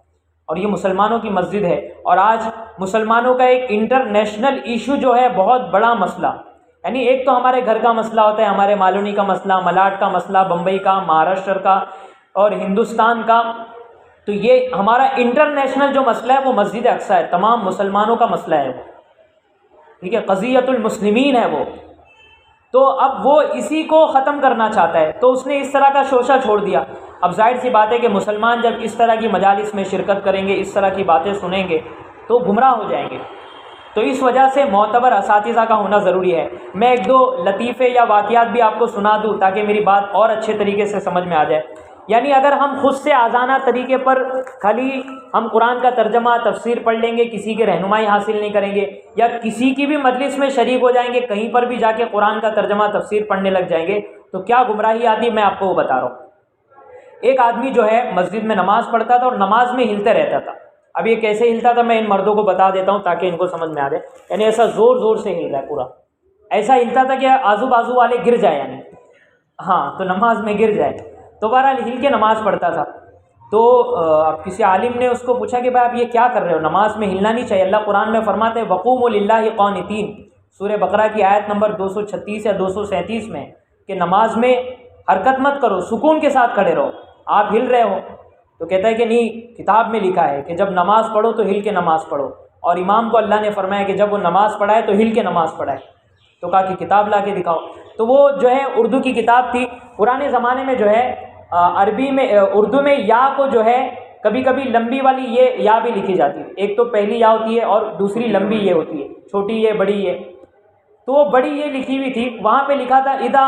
اور یہ مسلمانوں کی مسجد ہے۔ اور آج مسلمانوں کا ایک انٹرنیشنل ایشو جو ہے، بہت بڑا مسئلہ، یعنی ایک تو ہمارے گھر کا مسئلہ ہوتا ہے، ہمارے مالونی کا مسئلہ، ملاڈ کا مسئلہ، بمبئی کا، مہاراشٹر کا اور ہندوستان کا، تو یہ ہمارا انٹرنیشنل جو مسئلہ ہے وہ مسجد اقصیٰ ہے، تمام مسلمانوں کا مسئلہ ہے وہ، ٹھیک ہے، قضیۃ المسلمین ہے وہ۔ تو اب وہ اسی کو ختم کرنا چاہتا ہے، تو اس نے اس طرح کا شوشہ چھوڑ دیا۔ اب ظاہر سی بات ہے کہ مسلمان جب اس طرح کی مجالس میں شرکت کریں گے، اس طرح کی باتیں سنیں گے تو گمراہ ہو جائیں گے، تو اس وجہ سے معتبر اساتذہ کا ہونا ضروری ہے۔ میں 1 2 لطیفے یا واقعات بھی آپ کو سنا دوں تاکہ میری بات اور اچھے طریقے سے سمجھ میں آ جائے۔ یعنی اگر ہم خود سے آزادانہ طریقے پر خالی ہم قرآن کا ترجمہ تفسیر پڑھ لیں گے، کسی کی رہنمائی حاصل نہیں کریں گے، یا کسی کی بھی مجلس میں شریک ہو جائیں گے، کہیں پر بھی جا کے قرآن کا ترجمہ تفسیر پڑھنے لگ جائیں گے، تو کیا گمراہی آتی میں آپ کو وہ بتا رہا ہوں۔ ایک آدمی جو ہے مسجد میں نماز پڑھتا تھا اور نماز میں ہلتا رہتا تھا۔ اب یہ کیسے ہلتا تھا میں ان مردوں کو بتا دیتا ہوں تاکہ ان کو سمجھ میں آ جائے۔ یعنی ایسا زور زور سے ہل رہا ہے پورا، ایسا ہلتا تھا کہ آزو بازو والے گر جائے، یعنی ہاں تو نماز میں گر جائے، تو بہرحال ہل کے نماز پڑھتا تھا۔ تو اب کسی عالم نے اس کو پوچھا کہ بھائی آپ یہ کیا کر رہے ہو، نماز میں ہلنا نہیں چاہیے، اللہ قرآن میں فرماتے ہیں وقوموا للہ قانتین، سورہ بقرہ کی آیت نمبر 236 یا 237 میں، کہ نماز میں حرکت مت کرو، سکون کے ساتھ کھڑے رہو، آپ ہل رہے ہو۔ تو کہتا ہے کہ نہیں، کتاب میں لکھا ہے کہ جب نماز پڑھو تو ہل کے نماز پڑھو، اور امام کو اللہ نے فرمایا کہ جب وہ نماز پڑھائے تو ہل کے نماز پڑھائے، تو کہا کہ کتاب لا کے دکھاؤ۔ تو وہ جو ہے اردو کی کتاب تھی، پرانے زمانے میں جو ہے عربی میں اردو میں یا کو جو ہے کبھی کبھی لمبی والی یہ یا بھی لکھی جاتی ہے، ایک تو پہلی یا ہوتی ہے اور دوسری لمبی یہ ہوتی ہے، چھوٹی یہ بڑی یہ، تو وہ بڑی یہ لکھی ہوئی تھی، وہاں پہ لکھا تھا اذا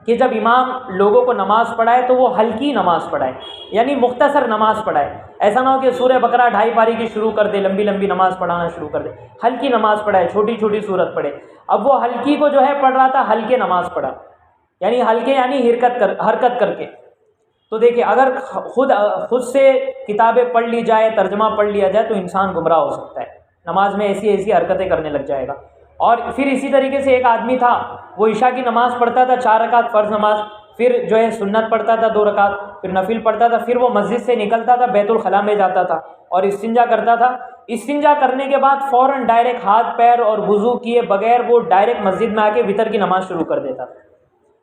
کہ جب امام لوگوں کو نماز پڑھائے تو وہ ہلکی نماز پڑھائے، یعنی مختصر نماز پڑھائے، ایسا نہ ہو کہ سورہ بقرہ 2.5 پاری کی شروع کر دے، لمبی لمبی نماز پڑھانا شروع کر دے، ہلکی نماز پڑھائے، چھوٹی چھوٹی سورت پڑھے۔ اب وہ ہلکی کو جو ہے پڑھ رہا تھا، ہلکے نماز پڑھا، یعنی ہلکے یعنی حرکت کر کے۔ تو دیکھیں اگر خود سے کتابیں پڑھ لی جائے، ترجمہ پڑھ لیا جائے تو انسان گمراہ ہو سکتا ہے، نماز میں ایسی حرکتیں کرنے لگ جائے گا۔ اور پھر اسی طریقے سے ایک آدمی تھا، وہ عشاء کی نماز پڑھتا تھا 4 رکعت فرض نماز، پھر جو ہے سنت پڑھتا تھا 2 رکعت، پھر نفل پڑھتا تھا، پھر وہ مسجد سے نکلتا تھا، بیت الخلاء میں جاتا تھا اور استنجا کرتا تھا، استنجا کرنے کے بعد فوراً ڈائریکٹ ہاتھ پیر اور وضو کیے بغیر وہ ڈائریکٹ مسجد میں آ کے وتر کی نماز شروع کر دیتا تھا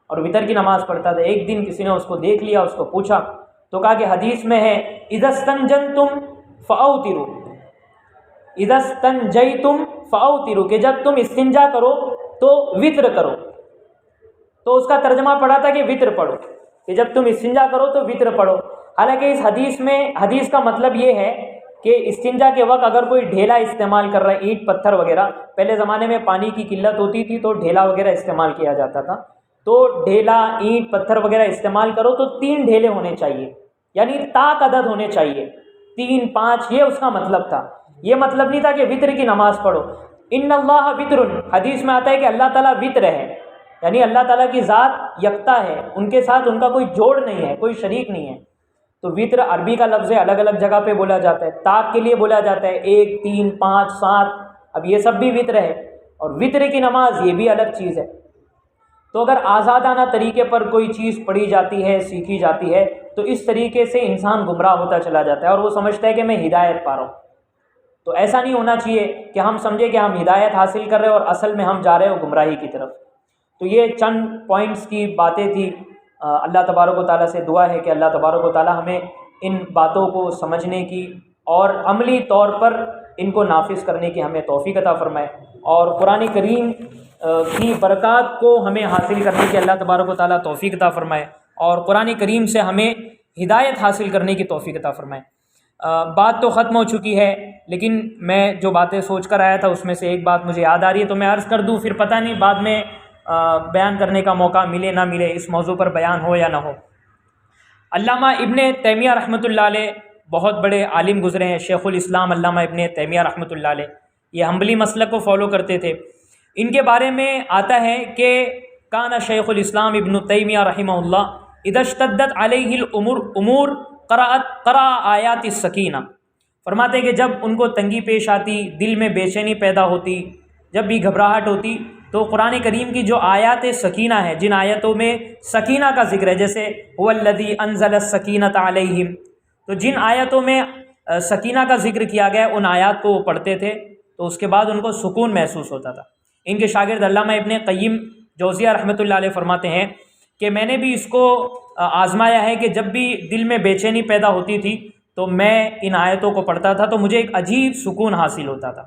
اور وتر کی نماز پڑھتا تھا۔ ایک دن کسی نے اس کو دیکھ لیا، اس کو پوچھا تو کہا کہ حدیث میں ہے اذا استنجنتم فاوتروا، اذا استنجیتم فاوتروا، کہ جب تم استنجا کرو تو وتر کرو۔ تو اس کا ترجمہ پڑھا تھا کہ وتر پڑھو، کہ جب تم استنجا کرو تو وتر پڑھو۔ حالانکہ اس حدیث کا مطلب یہ ہے کہ استنجا کے وقت اگر کوئی ڈھیلا استعمال کر رہا ہے، اینٹ پتھر وغیرہ، پہلے زمانے میں پانی کی قلت ہوتی تھی تو ڈھیلا وغیرہ استعمال کیا جاتا تھا، تو ڈھیلا اینٹ پتھر وغیرہ استعمال کرو تو 3 ڈھیلے ہونے چاہیے، یعنی طاق عدد ہونے چاہیے، 3 5، یہ اس کا مطلب تھا۔ یہ مطلب نہیں تھا کہ وتر کی نماز پڑھو۔ ان اللہ وتر، حدیث میں آتا ہے کہ اللہ تعالیٰ وتر ہے، یعنی اللہ تعالیٰ کی ذات یکتا ہے، ان کے ساتھ ان کا کوئی جوڑ نہیں ہے، کوئی شریک نہیں ہے۔ تو وتر عربی کا لفظ ہے، الگ الگ جگہ پہ بولا جاتا ہے، طاق کے لیے بولا جاتا ہے 1 3 5 7، اب یہ سب بھی وتر ہے، اور وتر کی نماز یہ بھی الگ چیز ہے۔ تو اگر آزادانہ طریقے پر کوئی چیز پڑھی جاتی ہے، سیکھی جاتی ہے، تو اس طریقے سے انسان گمراہ ہوتا چلا جاتا ہے اور وہ سمجھتا ہے کہ میں ہدایت پا رہا ہوں۔ تو ایسا نہیں ہونا چاہیے کہ ہم سمجھے کہ ہم ہدایت حاصل کر رہے ہیں اور اصل میں ہم جا رہے ہیں گمراہی کی طرف۔ تو یہ چند پوائنٹس کی باتیں تھی۔ اللہ تبارک و تعالیٰ سے دعا ہے کہ اللہ تبارک و تعالیٰ ہمیں ان باتوں کو سمجھنے کی اور عملی طور پر ان کو نافذ کرنے کی ہمیں توفیق عطا فرمائے، اور قرآن کریم کی برکات کو ہمیں حاصل کرنے کی اللہ تبارک و تعالیٰ توفیق عطا فرمائے، اور قرآن کریم سے ہمیں ہدایت حاصل کرنے کی توفیق عطا فرمائے۔ بات تو ختم ہو چکی ہے، لیکن میں جو باتیں سوچ کر آیا تھا اس میں سے ایک بات مجھے یاد آ رہی ہے، تو میں عرض کر دوں، پھر پتہ نہیں بعد میں بیان کرنے کا موقع ملے نہ ملے، اس موضوع پر بیان ہو یا نہ ہو۔ علامہ ابن تیمیہ رحمۃ اللہ علیہ بہت بڑے عالم گزرے ہیں، شیخ الاسلام علامہ ابن تیمیہ رحمۃ اللہ علیہ، یہ حنبلی مسلک کو فالو کرتے تھے۔ ان کے بارے میں آتا ہے کہ کان شیخ الاسلام ابن تیمیہ رحمہ اللہ اذا اشتدت علیہ الامور قرأ آیات السکینہ، فرماتے ہیں کہ جب ان کو تنگی پیش آتی، دل میں بے چینی پیدا ہوتی، جب بھی گھبراہٹ ہوتی، تو قرآن کریم کی جو آیات سکینہ ہیں، جن آیتوں میں سکینہ کا ذکر ہے، جیسے هو الذی انزل السکینۃ علیہم، تو جن آیتوں میں سکینہ کا ذکر کیا گیا ان آیات کو وہ پڑھتے تھے تو اس کے بعد ان کو سکون محسوس ہوتا تھا۔ ان کے شاگرد علامہ ابن قیم جوزیہ رحمۃ اللہ علیہ فرماتے ہیں کہ میں نے بھی اس کو آزمایا ہے کہ جب بھی دل میں بے چینی پیدا ہوتی تھی تو میں ان آیتوں کو پڑھتا تھا تو مجھے ایک عجیب سکون حاصل ہوتا تھا۔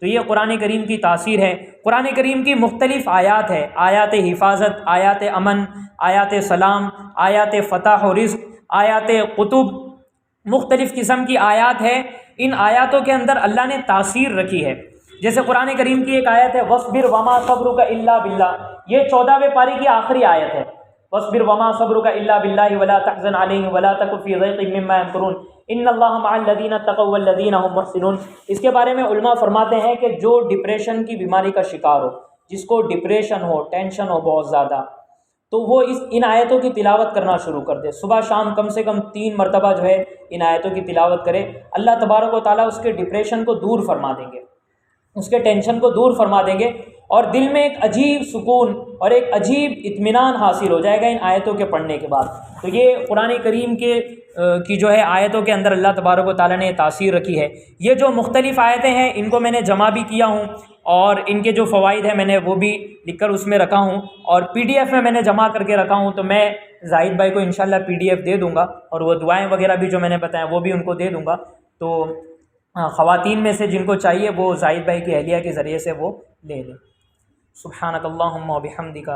تو یہ قرآن کریم کی تاثیر ہے۔ قرآن کریم کی مختلف آیات ہے، آیات حفاظت، آیات امن، آیات سلام، آیات فتح و رزق، آیات قطب، مختلف قسم کی آیات ہے۔ ان آیاتوں کے اندر اللہ نے تاثیر رکھی ہے۔ جیسے قرآن کریم کی ایک آیت ہے وَاصْبِرْ وَمَا صَبْرُكَ إِلَّا بِاللَّهِ، یہ 14ویں پاری کی آخری آیت ہے۔ وَاصْبِرْ وَمَا صَبْرُكَ إِلَّا بِاللَّهِ وَلَا تَحْزَنْ عَلَيْهِمْ وَلَا تَكُ فِي ضَيْقٍ مِّمَّا يَمْكُرُونَ إِنَّ اللَّهَ مَعَ الَّذِينَ اتَّقَوْا وَالَّذِينَ هُمْ مُحْسِنُونَ۔ اس کے بارے میں علماء فرماتے ہیں کہ جو ڈپریشن کی بیماری کا شکار ہو، جس کو ڈپریشن ہو، ٹینشن ہو بہت زیادہ، تو وہ ان آیتوں کی تلاوت کرنا شروع کر دے، صبح شام کم سے کم 3 مرتبہ جو ہے ان آیتوں کی تلاوت کرے، اللہ تبارک و تعالیٰ اس کے ڈپریشن کو دور فرما دیں گے، اس کے ٹینشن کو دور فرما دیں گے، اور دل میں ایک عجیب سکون اور ایک عجیب اطمینان حاصل ہو جائے گا ان آیتوں کے پڑھنے کے بعد۔ تو یہ قرآن کریم کی جو ہے آیتوں کے اندر اللہ تبارک و تعالیٰ نے تاثیر رکھی ہے۔ یہ جو مختلف آیتیں ہیں ان کو میں نے جمع بھی کیا ہوں، اور ان کے جو فوائد ہیں میں نے وہ بھی لکھ کر اس میں رکھا ہوں، اور PDF میں نے جمع کر کے رکھا ہوں، تو میں زاہد بھائی کو انشاءاللہ PDF دے دوں گا، اور وہ دعائیں وغیرہ بھی جو میں نے بتایا وہ بھی ان کو دے دوں گا۔ تو خواتین میں سے جن کو چاہیے وہ زاہد بھائی کی اہلیہ کے ذریعے سے وہ لے لیں۔ سبحانک اللہم و بحمدک